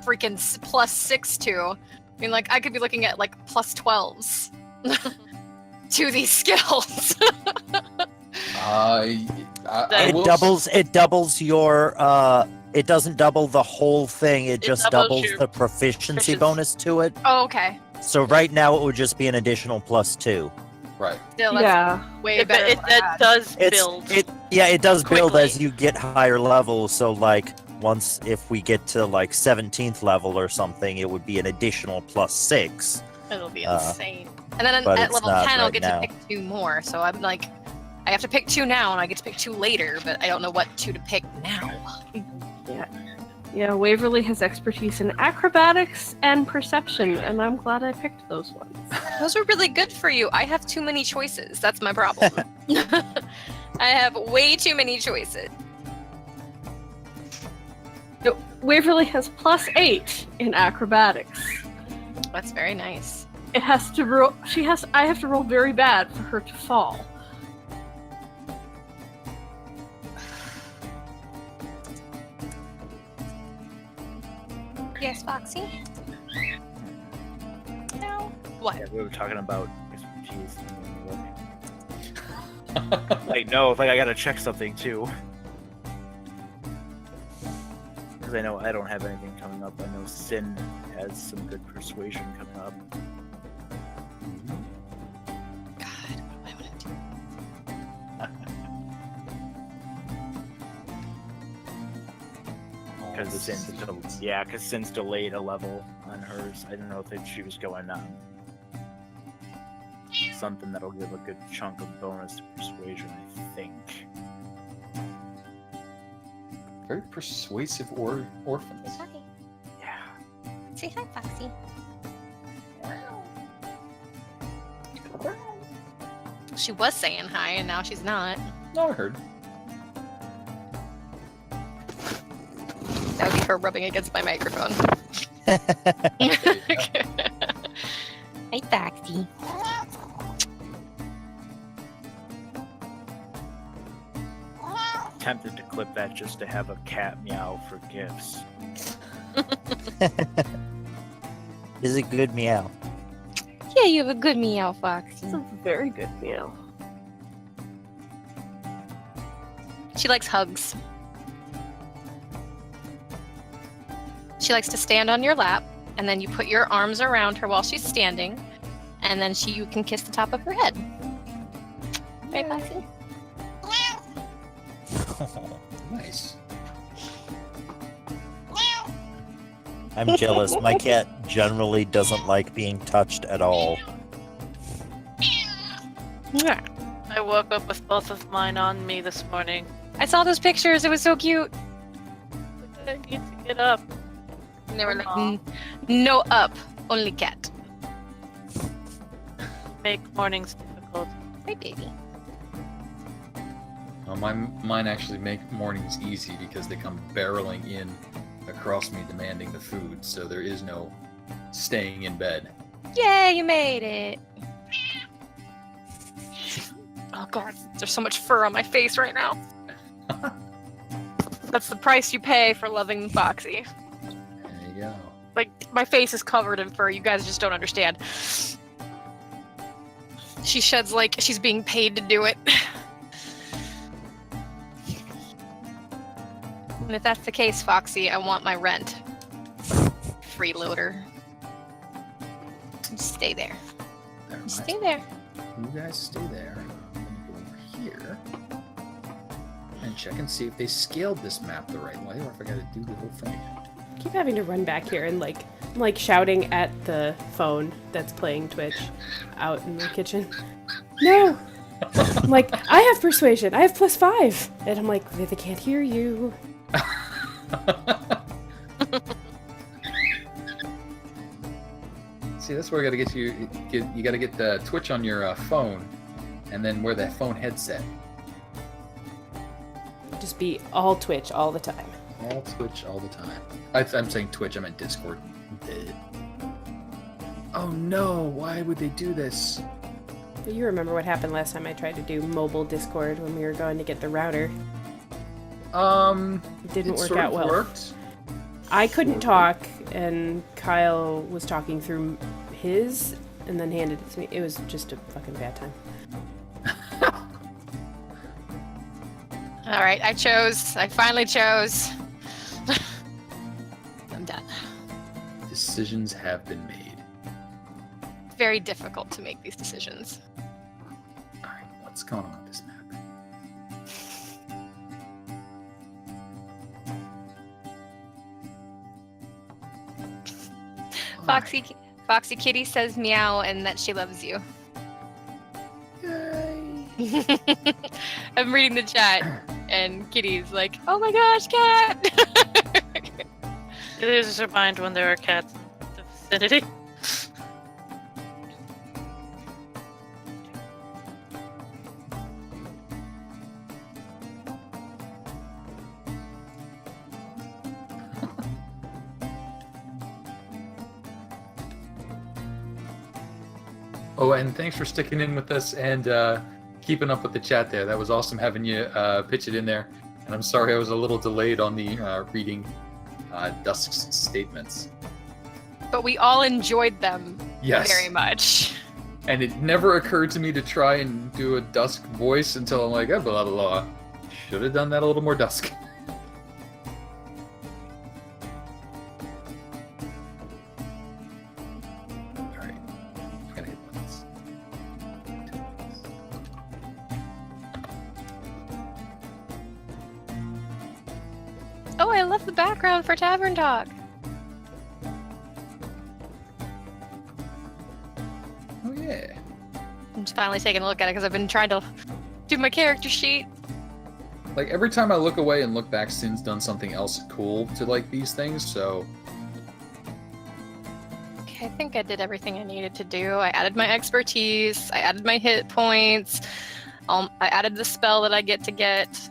freaking +6 to, I mean, like, I could be looking at like +12s to these skills. It doubles your it doesn't double the whole thing, it just doubles the proficiency bonus to it. Oh, okay. So right now it would just be an additional +2. Right. Still, that's way better. It does build. It does build quickly as you get higher levels. So like if we get to like 17th level or something, it would be an additional +6. It'll be insane. And then but at level 10, I'll right get now. to pick 2 more. So I'm like, I have to pick 2 now, and I get to pick 2 later, but I don't know what 2 to pick now. Yeah, Waverly has expertise in acrobatics and perception, and I'm glad I picked those ones. Those are really good for you. I have too many choices. That's my problem. I have way too many choices. Waverly has +8 in acrobatics. That's very nice. It has to roll. I have to roll very bad for her to fall. Yes, Foxy? No. What? Yeah, we were talking about expertise. Like, no, like I gotta check something too. Because I know I don't have anything coming up. I know Sin has some good persuasion coming up. God, what do I want to do? Because Sin's delayed a level on hers. I don't know if she was going on something that'll give a good chunk of bonus to persuasion, I think. Very persuasive orphans. Hi. Yeah. Say hi, Foxy. She was saying hi, and now she's not. No, I heard. That would be her rubbing against my microphone. Hi, Foxy. Tempted to clip that just to have a cat meow for gifts. Is it good meow? Yeah, you have a good meow, Foxy. It's a very good meal. She likes hugs. She likes to stand on your lap, and then you put your arms around her while she's standing, and then you can kiss the top of her head. Right, Foxy? Nice. I'm jealous. My cat generally doesn't like being touched at all. Yeah. I woke up with both of mine on me this morning. I saw those pictures. It was so cute. I need to get up. And they were like, Aw. no up, only cat. Make mornings difficult. Right, baby. Mine actually make mornings easy because they come barreling in across me demanding the food, so there is no staying in bed. Yay, you made it. Oh god, there's so much fur on my face right now. That's the price you pay for loving Foxy. There you go. Like, my face is covered in fur. You guys just don't understand. She sheds like she's being paid to do it. And if that's the case, Foxy, I want my rent. Freeloader. Just stay there. Never mind. Stay there. You guys stay there. I'm gonna go over here and check and see if they scaled this map the right way, or if I gotta do the whole thing. Keep having to run back here and like shouting at the phone that's playing Twitch out in the kitchen. No! I'm like, I have persuasion. I have +5. And I'm like, they can't hear you. See, that's where I gotta get you. You gotta get the Twitch on your phone, and then wear that phone headset. Just be all Twitch all the time. All Twitch all the time. I'm saying Twitch. I meant Discord. Oh no! Why would they do this? You remember what happened last time I tried to do mobile Discord when we were going to get the router. It didn't work out well. Worked. I couldn't talk, and Kyle was talking through his, and then handed it to me. It was just a fucking bad time. Alright, I finally chose. I'm done. Decisions have been made. It's very difficult to make these decisions. All right, what's going on with this map? Foxy Kitty says meow and that she loves you. Yay! I'm reading the chat, and Kitty's like, "Oh my gosh, cat!" It loses her mind when there are cats in the vicinity. Oh, and thanks for sticking in with us and keeping up with the chat there. That was awesome having you pitch it in there. And I'm sorry I was a little delayed on the reading Dusk's statements. But we all enjoyed them Yes. very much. And it never occurred to me to try and do a Dusk voice until I'm like, blah, blah, blah. Should have done that a little more Dusk. Alright. I'm gonna hit once. Oh, I love the background for Tavern Talk. Oh, yeah. I'm just finally taking a look at it because I've been trying to do my character sheet. Like, every time I look away and look back, Sin's done something else cool to, like, these things, so... Okay, I think I did everything I needed to do. I added my expertise, I added my hit points, I added the spell that I get to get.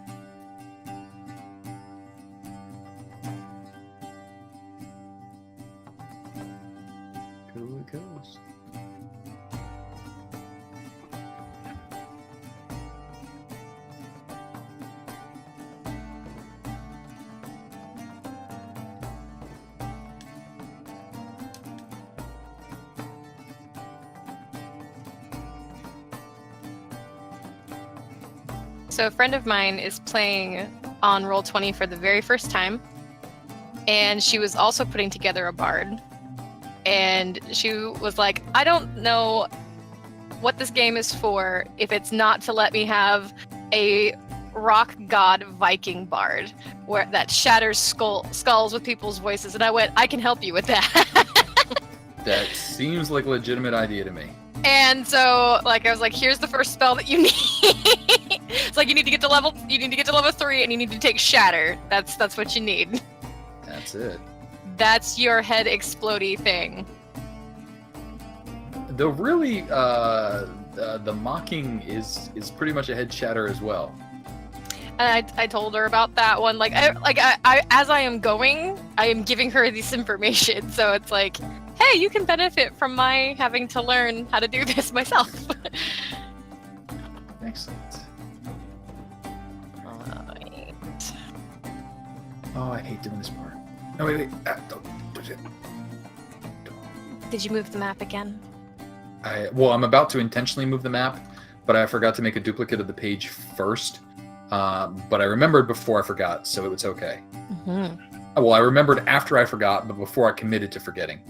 Cool it goes. So a friend of mine is playing on Roll20 for the very first time, and she was also putting together a bard. And she was like, I don't know what this game is for if it's not to let me have a rock god Viking bard where that shatters skulls with people's voices. And I went, I can help you with that. That seems like a legitimate idea to me. And so, like, I was like, here's the first spell that you need. It's like you need to get to level 3 and you need to take Shatter. That's what you need. That's it. That's your head explodey thing. Though really, the mocking is pretty much a head shatter as well. And I told her about that one. I as I am going, I am giving her this information. So it's like, hey, you can benefit from my having to learn how to do this myself. Excellent. Alright. Oh, I hate doing this part. No, wait. Don't do it. Did you move the map again? Well, I'm about to intentionally move the map, but I forgot to make a duplicate of the page first. But I remembered before I forgot, so it's okay. Mm-hmm. Well, I remembered after I forgot, but before I committed to forgetting.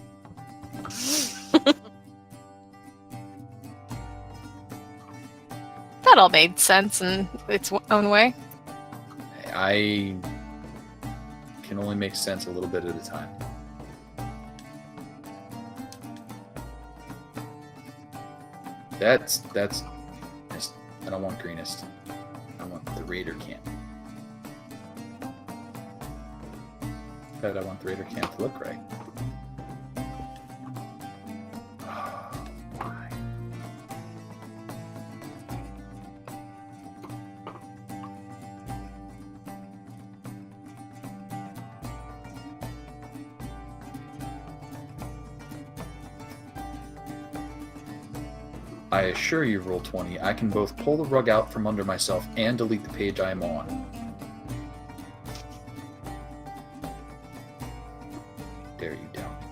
That all made sense in its own way. I can only make sense a little bit at a time. That's I don't want greenest. I want the raider camp. But I want the raider camp to look right. Oh, my. I assure you, Roll20, I can both pull the rug out from under myself and delete the page I am on. Dare you doubt me.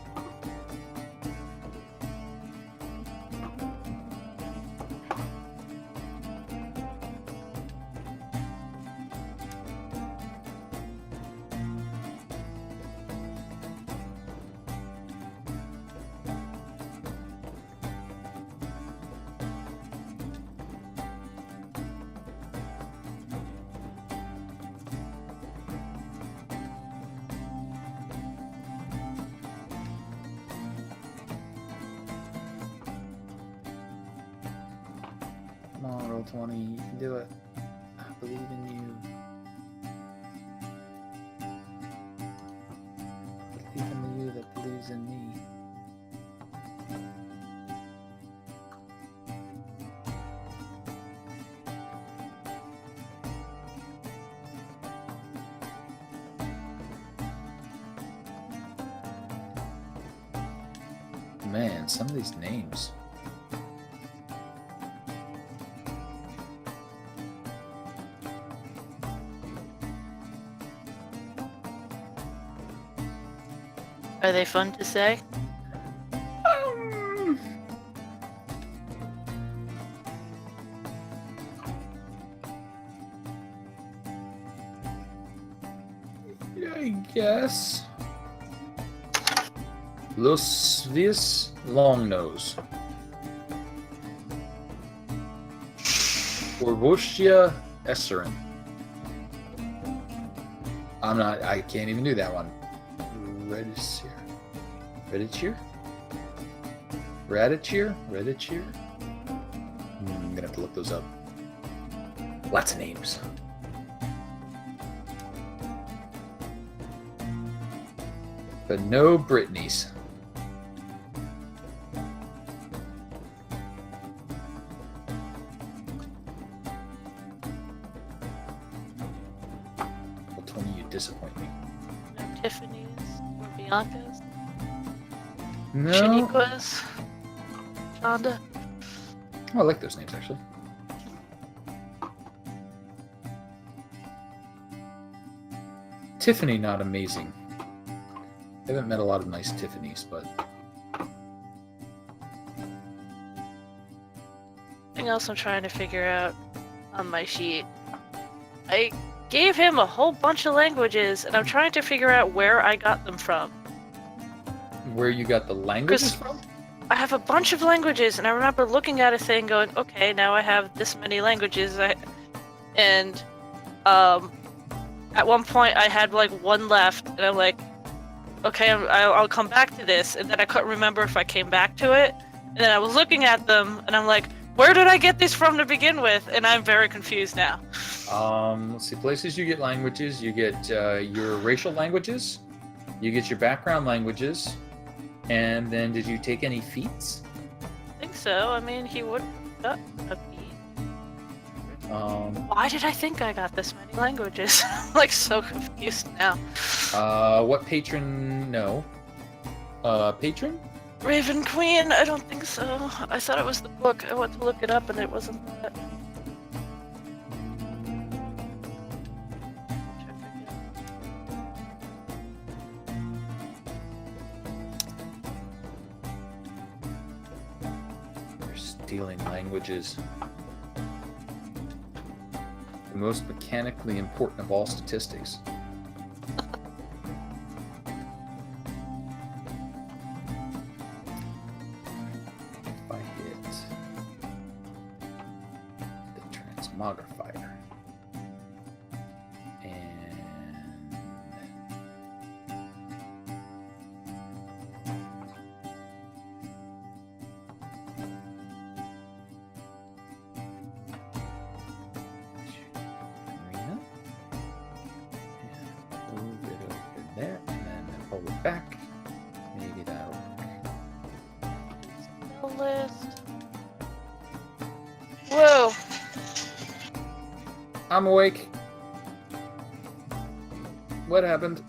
Come on, Roll20, you can do it. I believe in you. I believe in the you that believes in me. Man, some of these names. Are they fun to say? I guess. Lusvius Longnose. Orvosia Esserin. I can't even do that one. Redicier. I'm gonna have to look those up. Lots of names. But no Brittany's. Well, Tony, you disappoint me. No Tiffany's or Bianca's? No. Shaniqua's? Shonda? Oh, I like those names, actually. Tiffany, not amazing. I haven't met a lot of nice Tiffany's, but... Something else I'm trying to figure out on my sheet. I gave him a whole bunch of languages, and I'm trying to figure out where I got them from. Where you got the languages from? I have a bunch of languages, and I remember looking at a thing going, okay, now I have this many languages. And at one point I had like one left, and I'm like, okay, I'll come back to this. And then I couldn't remember if I came back to it. And then I was looking at them, and I'm like, where did I get these from to begin with? And I'm very confused now. Let's see, places you get languages. You get your racial languages. You get your background languages. And then did you take any feats? I think so. I mean, he would have got a feat. Why did I think I got this many languages? I'm like so confused now. What patron? No. Patron? Raven Queen? I don't think so. I thought it was the book. I went to look it up and it wasn't that. Check again. They're stealing languages. The most mechanically important of all statistics. If I hit the transmogrifier and arena, and move it over there, and then pull it back. Maybe that'll work. The list. Whoa! I'm awake. What happened?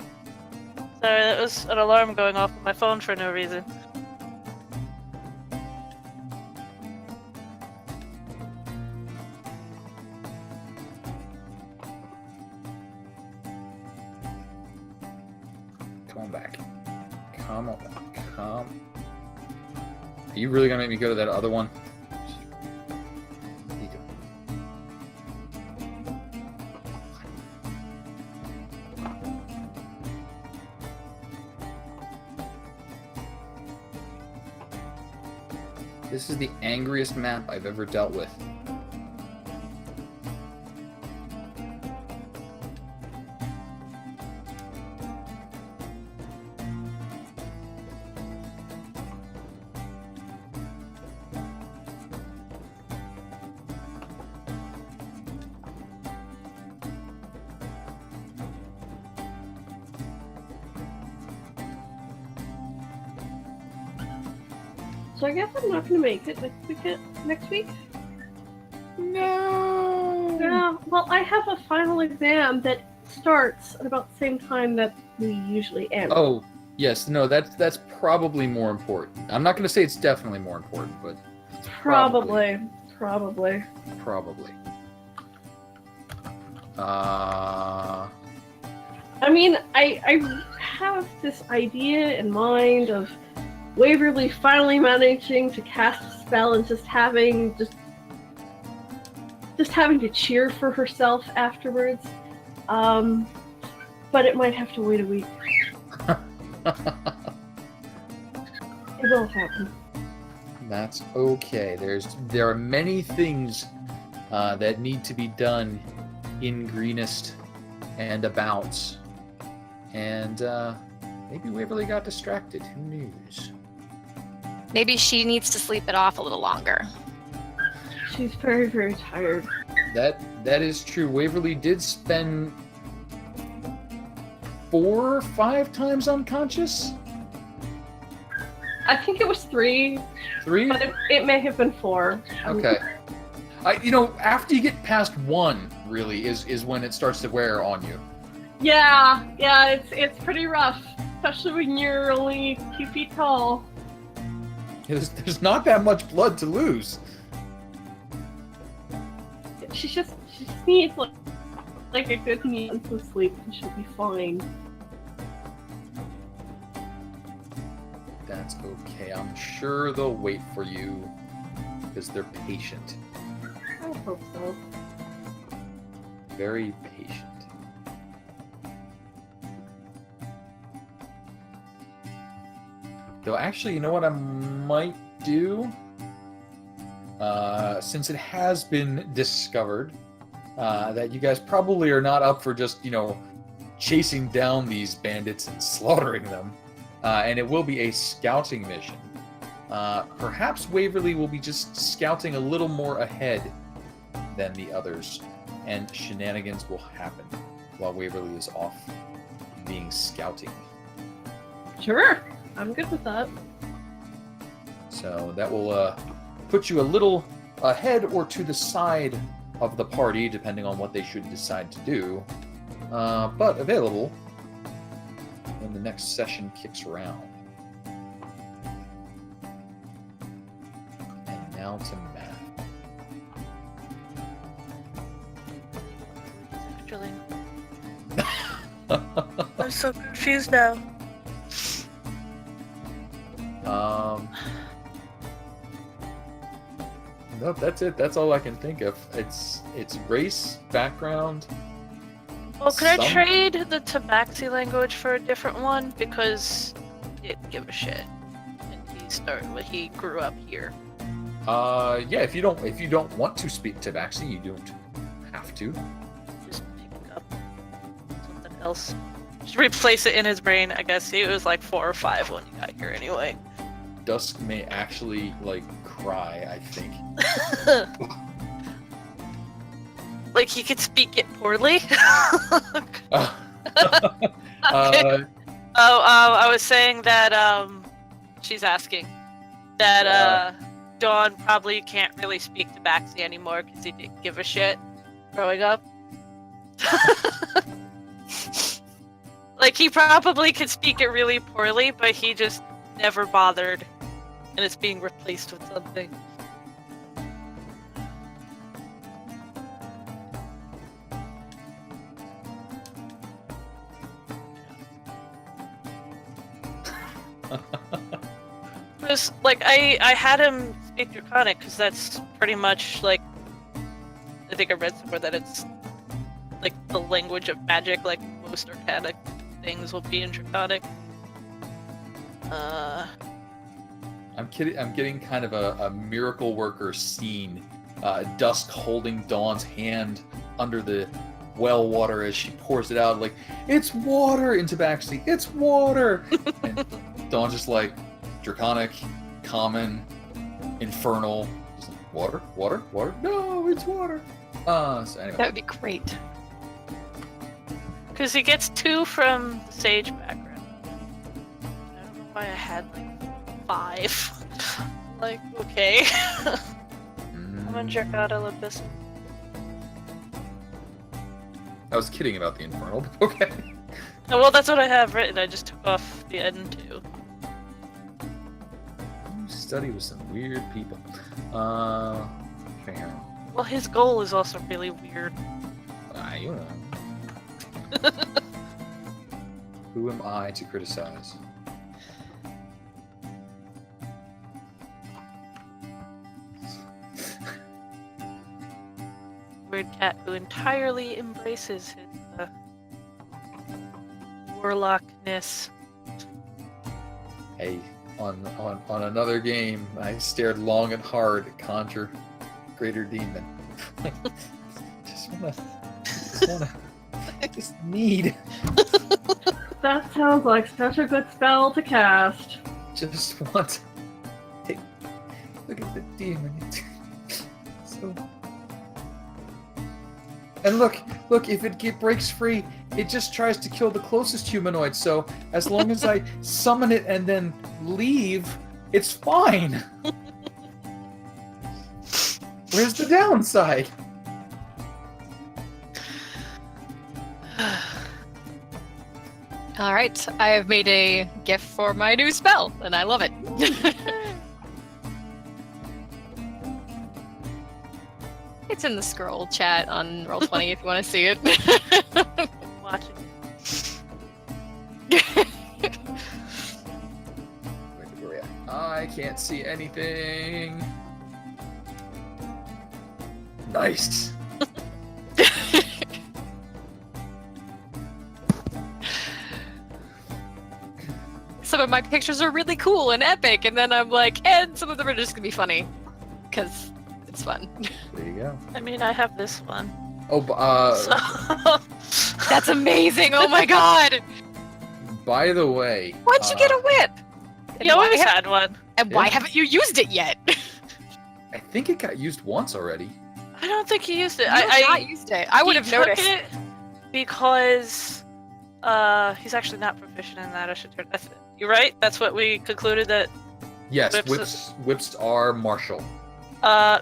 Sorry, that was an alarm going off on my phone for no reason. Come on back. Come on. Come. Are you really gonna make me go to that other one? What are you doing? This is the angriest map I've ever dealt with. So I guess I'm not going to make it next week. No. Yeah. Well, I have a final exam that starts at about the same time that we usually end. Oh, yes. No, that's probably more important. I'm not going to say it's definitely more important, but it's Probably. Probably. I mean, I have this idea in mind of Waverly finally managing to cast a spell and just having to cheer for herself afterwards. But it might have to wait a week. It will happen. That's okay. There are many things that need to be done in Greenest and abouts. And maybe Waverly got distracted. Who knows? Maybe she needs to sleep it off a little longer. She's very, very tired. That is true. Waverly did spend 4 or 5 times unconscious. I think it was 3, 3? but it may have been 4. Okay. After you get past 1, really is when it starts to wear on you. Yeah, it's pretty rough, especially when you're only 2 feet tall. There's not that much blood to lose. She just needs like a good month of sleep, and she'll be fine. That's okay. I'm sure they'll wait for you because they're patient. I hope so. Very patient. Though actually, you know what I might do? Since it has been discovered that you guys probably are not up for just, chasing down these bandits and slaughtering them, and it will be a scouting mission. Perhaps Waverly will be just scouting a little more ahead than the others, and shenanigans will happen while Waverly is off being scouting. Sure, I'm good with that. So that will put you a little ahead or to the side of the party, depending on what they should decide to do, but available when the next session kicks around. And now to math. Actually. I'm so confused now. Nope, that's it. That's all I can think of. It's race, background. Well, could I Some- trade the Tabaxi language for a different one? Because he didn't give a shit. And he grew up here. Yeah, if you don't want to speak Tabaxi, you don't have to. Just pick up something else. Just replace it in his brain. I guess he was like 4 or 5 when he got here anyway. Dusk may actually cry, I think. Like he could speak it poorly. Okay. I was saying that she's asking that Dawn probably can't really speak to Baxi anymore because he didn't give a shit growing up. Like he probably could speak it really poorly, but he just never bothered, and it's being replaced with something. Because, I had him speak Draconic, because that's pretty much, I think I read somewhere that it's, the language of magic, most arcanic things will be in Draconic. I'm kidding. I'm getting kind of a miracle worker scene. Dusk holding Dawn's hand under the well water as she pours it out, it's water into Tabaxi. It's water. And Dawn's just Draconic, common, infernal. Just water, water, water. No, it's water. So anyway. That would be great. Because he gets 2 from the Sage background. I don't know why I had 5. Okay. I'm gonna check out Olympus. I was kidding about the infernal, but okay. Oh, well, that's what I have written. I just took off the end too. You study with some weird people. Fair. Well, his goal is also really weird. You know. Who am I to criticize? Weird cat who entirely embraces his warlockness. Hey, on another game, I stared long and hard at Conjure Greater Demon. I just need. That sounds like such a good spell to cast. Just want to take. Look at the demon. So. And look, if it breaks free, it just tries to kill the closest humanoid, so as long as I summon it and then leave, it's fine. Where's the downside? All right, I have made a GIF for my new spell, and I love it. It's in the scroll chat on Roll20 if you want to see it. Watching. Where I can't see anything. Nice. Some of my pictures are really cool and epic, and then I'm like, and some of them are just gonna be funny, because it's fun. There you go. I mean, I have this one. Oh, So... That's amazing! Oh my god! by the way, Why'd you get a whip? And You always why had one. And why Yeah. haven't you used it yet? I think it got used once already. I don't think he used it. You have not used it. I would he have took noticed. it because he's actually not proficient in that. I should turn. You're right. That's what we concluded that. Yes, Whips- whips are martial.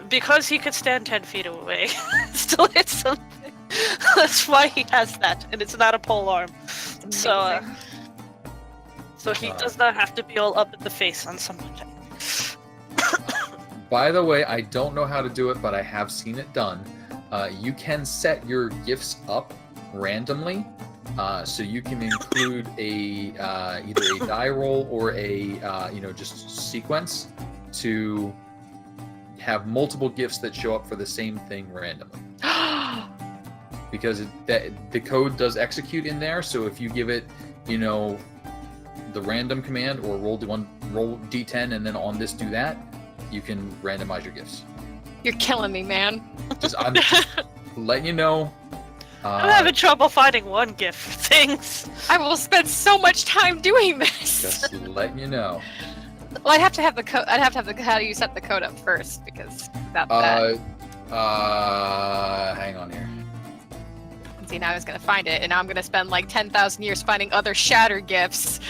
Because he could stand 10 feet away, still hit something. That's why he has that, and it's not a pole arm. So, so he does not have to be all up in the face on someone. By the way, I don't know how to do it, but I have seen it done. You can set your gifts up randomly, so you can include a either a die roll or a just sequence to have multiple gifts that show up for the same thing randomly. Because the code does execute in there, so if you give it, the random command or roll d10 and then on this do that, you can randomize your gifts. You're killing me, man. I'm just letting you know. I'm having trouble finding one gift for things. I will spend so much time doing this. Just letting you know. Well, I'd have to have the code. I'd have to have the how do you set the code up first because without that. Hang on here. See, now I was gonna find it, and now I'm gonna spend like 10,000 years finding other shatter gifts.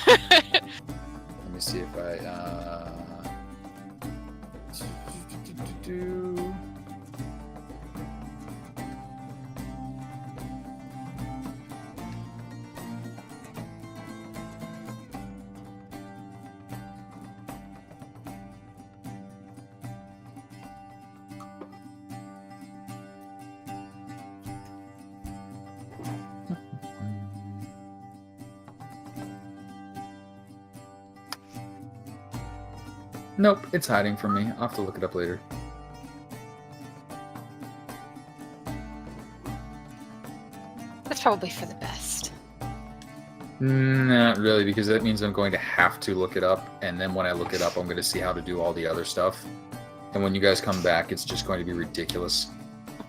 Let me see if I. Nope, it's hiding from me. I'll have to look it up later. That's probably for the best. Not really, because that means I'm going to have to look it up, and then when I look it up, I'm going to see how to do all the other stuff. And when you guys come back, it's just going to be ridiculous.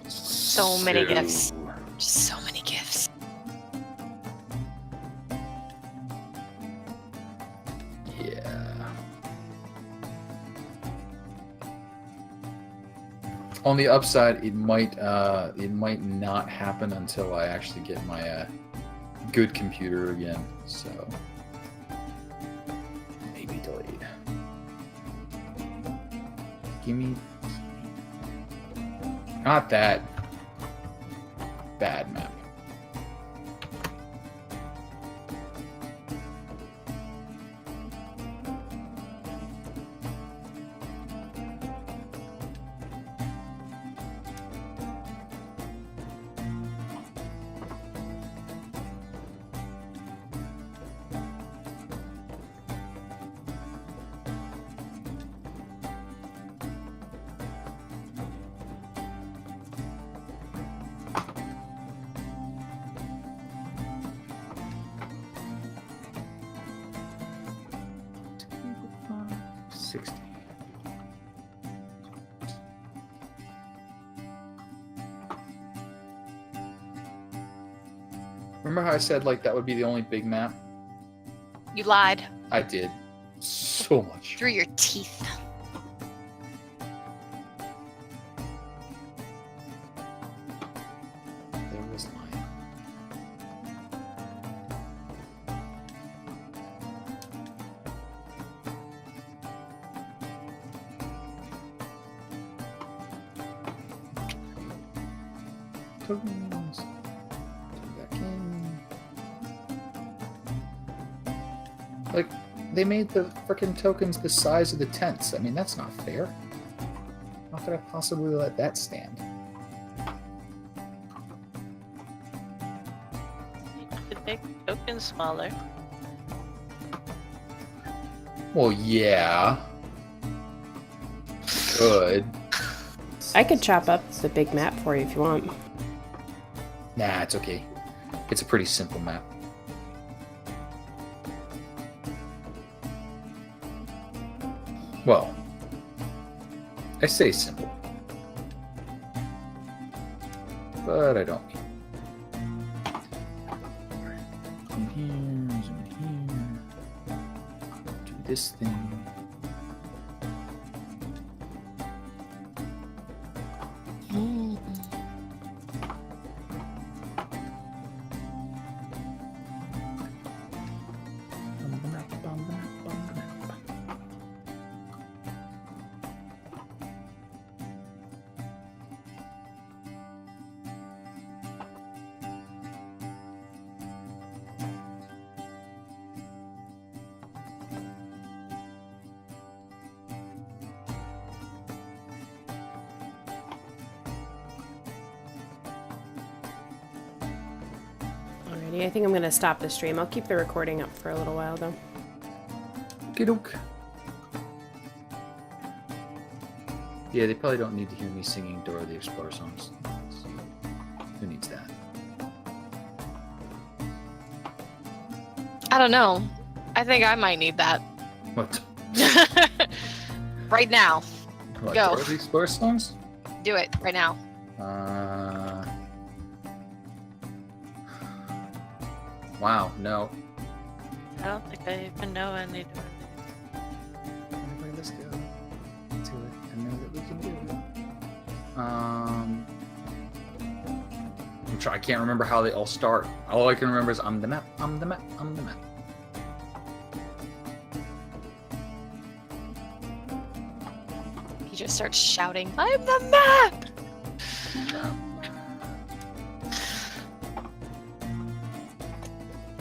So many gifts. Just so many gifts. Yeah. On the upside, it might not happen until I actually get my good computer again. So maybe delayed. Gimme. Not that. Bad map. 60. Remember how I said like that would be the only big map? You lied I did. So much. through your teeth. There was lying. Tokens. Come back in. Like, they made the frickin' tokens the size of the tents. I mean, that's not fair. How could I possibly let that stand? You could make the tokens smaller. Well, yeah. Good. I could chop up the big map for you if you want. Nah, it's okay. It's a pretty simple map. Well, I say simple. But I don't mean. Zoom here, zoom here. Do this thing. Alrighty, I think I'm going to stop the stream. I'll keep the recording up for a little while, though. Okey-doke. Yeah, they probably don't need to hear me singing Dora the Explorer songs. Who needs that? I don't know. I think I might need that. What? Right now. What, Go. Dora the Explorer songs? Do it right now. Wow, no. I don't think I even know any. Everybody, let's go to it. I know that we can do it. I can't remember how they all start. All I can remember is I'm the map, I'm the map, I'm the map. He just starts shouting, "I'm the map!"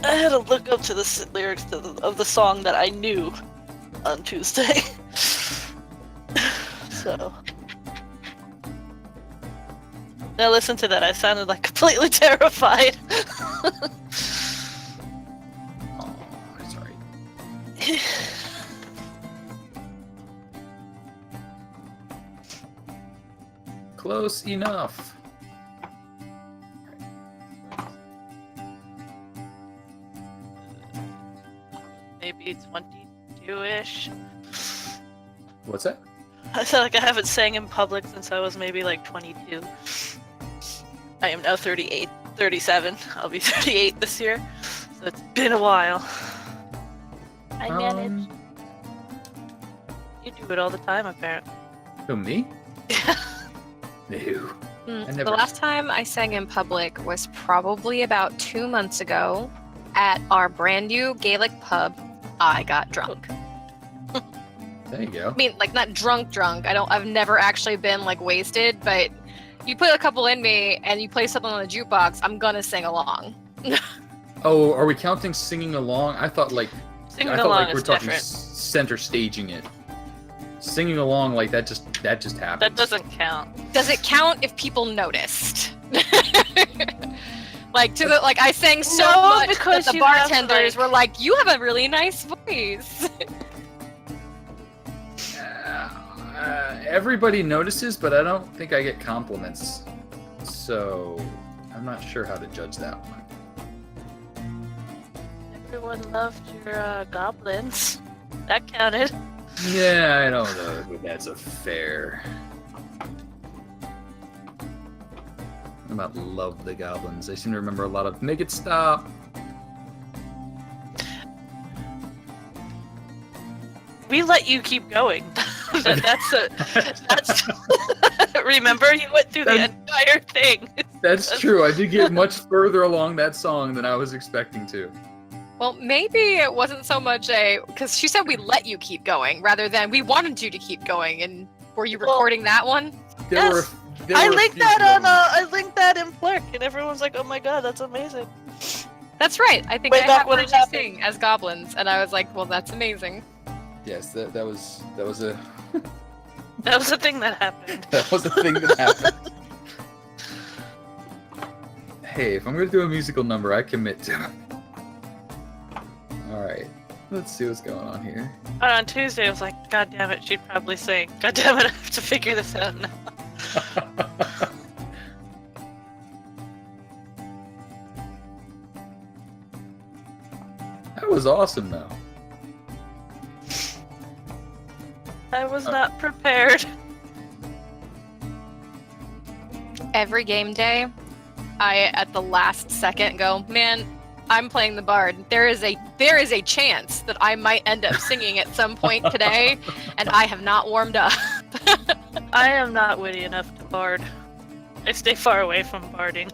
I had to look up to the lyrics of the song that I knew on Tuesday. So. When I listened to that, I sounded like completely terrified. Oh, sorry. Close enough. Maybe 22-ish. What's that? I feel like I haven't sang in public since I was maybe like 22. I am now 38, 37. I'll be 38 this year. So it's been a while. I manage. You do it all the time, apparently. Who, me? No. I The never- last time I sang in public was probably about 2 months ago at our brand new Gaelic pub. I got drunk. There you go. I mean, like not drunk. I've never actually been like wasted, but you put a couple in me and you play something on the jukebox, I'm gonna sing along. Oh, are we counting singing along? I thought like Singing I thought along like we're is talking different. center staging it. Singing along like that just happens. That doesn't count. Does it count if people noticed? Like I sang so No, much because that the you have, bartenders like- were like, "You have a really nice voice." Everybody notices, but I don't think I get compliments. So I'm not sure how to judge that one. Everyone loved your goblins. That counted. Yeah, I don't know if that's a fair. I about love the goblins. I seem to remember a lot of make it stop. We let you keep going. that's remember, you went through the entire thing. That's true. I did get much further along that song than I was expecting to. Well, maybe it wasn't so much because she said we let you keep going rather than we wanted you to keep going. And were you recording that one? I linked that in Flick, and everyone's like, "Oh my god, that's amazing." That's right. I think Way I back have when heard it you happened. sing as goblins, and I was like, "Well, that's amazing." Yes, that was a That was a thing that happened. that was a thing that happened. Hey, if I'm gonna do a musical number, I commit to it. All right, let's see what's going on here. And on Tuesday, I was like, "God damn it, she'd probably sing. God damn it, I have to figure this out now." That was awesome, though. I was not prepared. Every game day, I at the last second go, "Man, I'm playing the bard. There is a chance that I might end up singing at some point today, and I have not warmed up." I am not witty enough to bard. I stay far away from barding.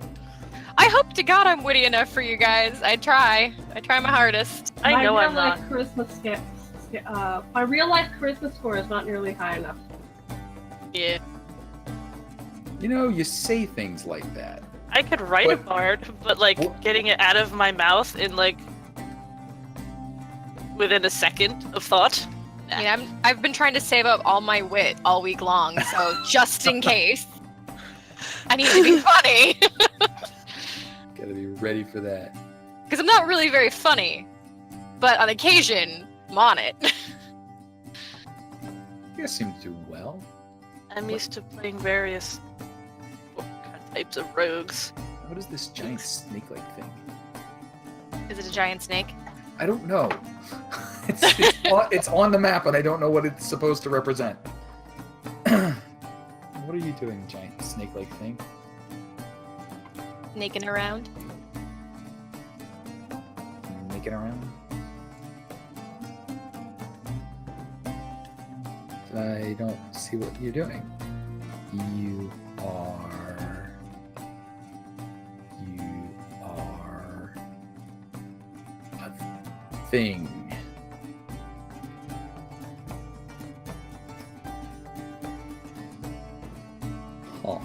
I hope to God I'm witty enough for you guys. I try my hardest. I know I'm my not. My real life charisma score is not nearly high enough. Yeah. You know, you say things like that. I could write a bard, but like getting it out of my mouth in like within a second of thought. I mean, I've been trying to save up all my wit all week long, so just in case, I need to be funny. Gotta be ready for that. Because I'm not really very funny, but on occasion, I'm on it. You guys seem to do well. I'm used to playing various types of rogues. What is this giant snake-like thing? Is it a giant snake? I don't know. It's on the map, and I don't know what it's supposed to represent. What are you doing, giant snake-like thing? Snaking around? Making around? I don't see what you're doing. You are a thing. Huh.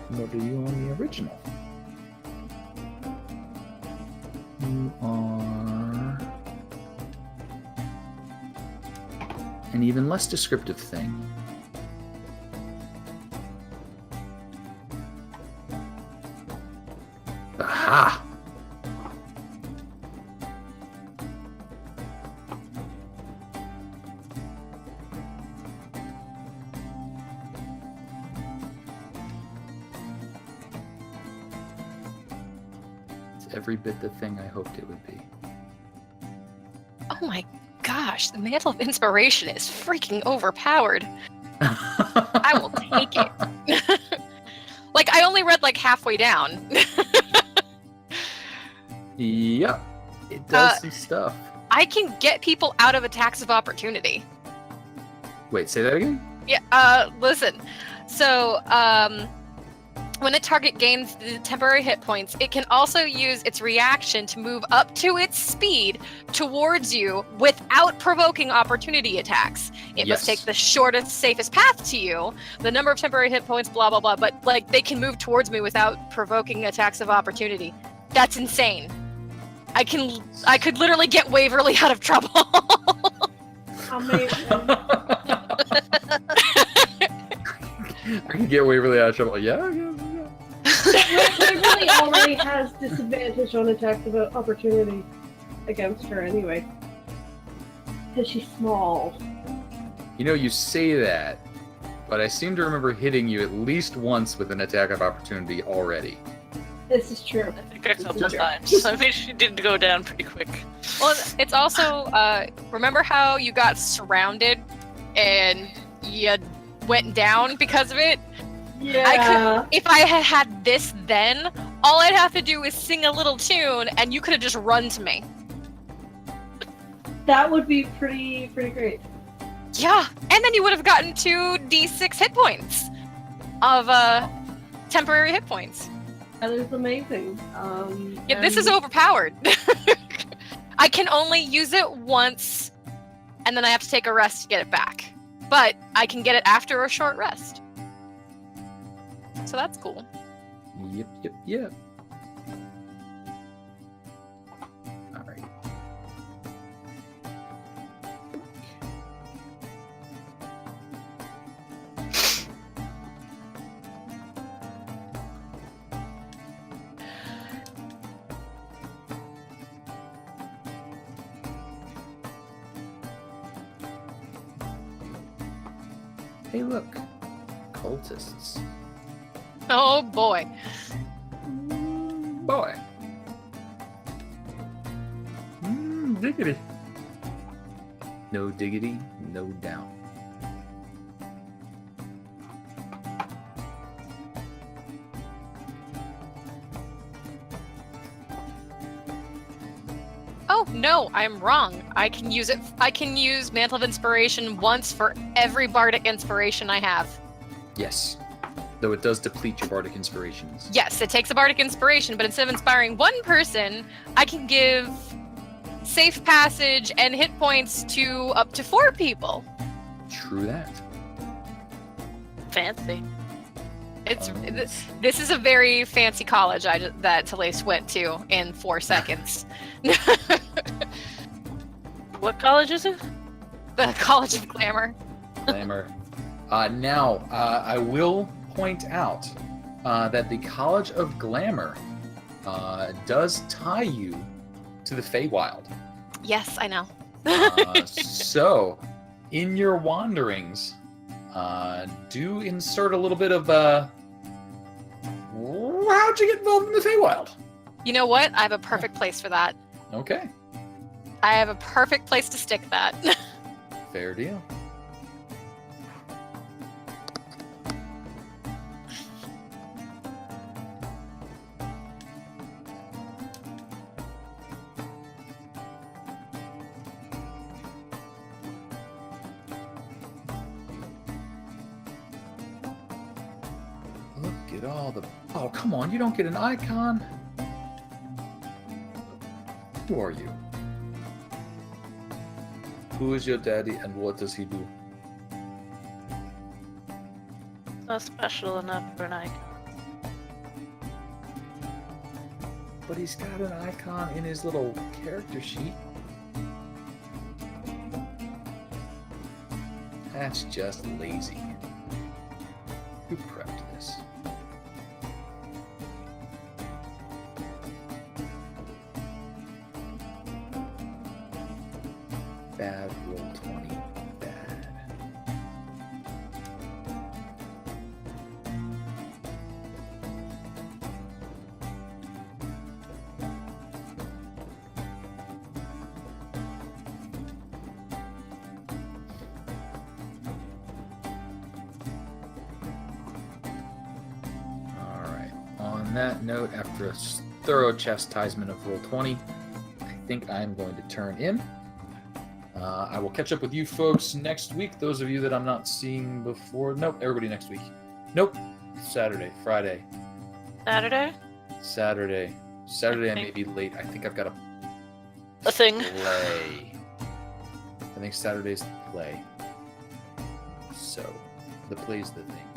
What are you on the original? You are an even less descriptive thing. Aha! Every bit the thing I hoped it would be. Oh my gosh, the Mantle of Inspiration is freaking overpowered. I will take it. Like, I only read like halfway down. Yep, it does some stuff. I can get people out of attacks of opportunity. Wait, say that again? Yeah, listen. So, when a target gains the temporary hit points, it can also use its reaction to move up to its speed towards you without provoking opportunity attacks. It must take the shortest, safest path to you, the number of temporary hit points, blah, blah, blah, but like they can move towards me without provoking attacks of opportunity. That's insane. I could literally get Waverly out of trouble. Amazing. I can get Waverly out of trouble. Yeah. Waverly already has disadvantage on attacks of opportunity against her anyway. Because she's small. You know, you say that, but I seem to remember hitting you at least once with an attack of opportunity already. This is true. I think a couple of times. I mean, she did go down pretty quick. Well, it's also remember how you got surrounded and you went down because of it? Yeah. If I had had this then, all I'd have to do is sing a little tune and you could have just run to me. That would be pretty great. Yeah, and then you would have gotten 2d6 hit points of temporary hit points. That is amazing. Yeah, this is overpowered. I can only use it once, and then I have to take a rest to get it back. But I can get it after a short rest. So that's cool. Yep. Alright. Hey, look. Cultists. Oh boy. Boy. Diggity. No diggity, no doubt. Oh no, I'm wrong. I can use it. I can use Mantle of Inspiration once for every bardic inspiration I have. Yes. Though it does deplete your bardic inspirations. Yes, it takes a bardic inspiration, but instead of inspiring one person, I can give safe passage and hit points to up to 4 people. True that. Fancy. It's this is a very fancy college that Talais went to in 4 seconds. What college is it? The College of Glamour. Glamour. Now, I will point out that the College of Glamour does tie you to the Feywild. Yes, I know. So, in your wanderings, do insert a little bit of how'd you get involved in the Feywild? You know what? I have a perfect place for that. Okay, I have a perfect place to stick that. fair deal. Look at all the... Oh, come on, you don't get an icon? Who are you? Who is your daddy and what does he do? Not special enough for an icon. But he's got an icon in his little character sheet. That's just lazy. Who prepped this? Bad roll 20. Bad. Alright. On that note, after a thorough chastisement of roll 20, I think I'm going to turn in. I will catch up with you folks next week. Those of you that I'm not seeing before. Nope, everybody next week. Nope. Saturday, Friday. Saturday? Saturday I may be late. I think I've got A thing. play. I think Saturday's the play. So, the play's the thing.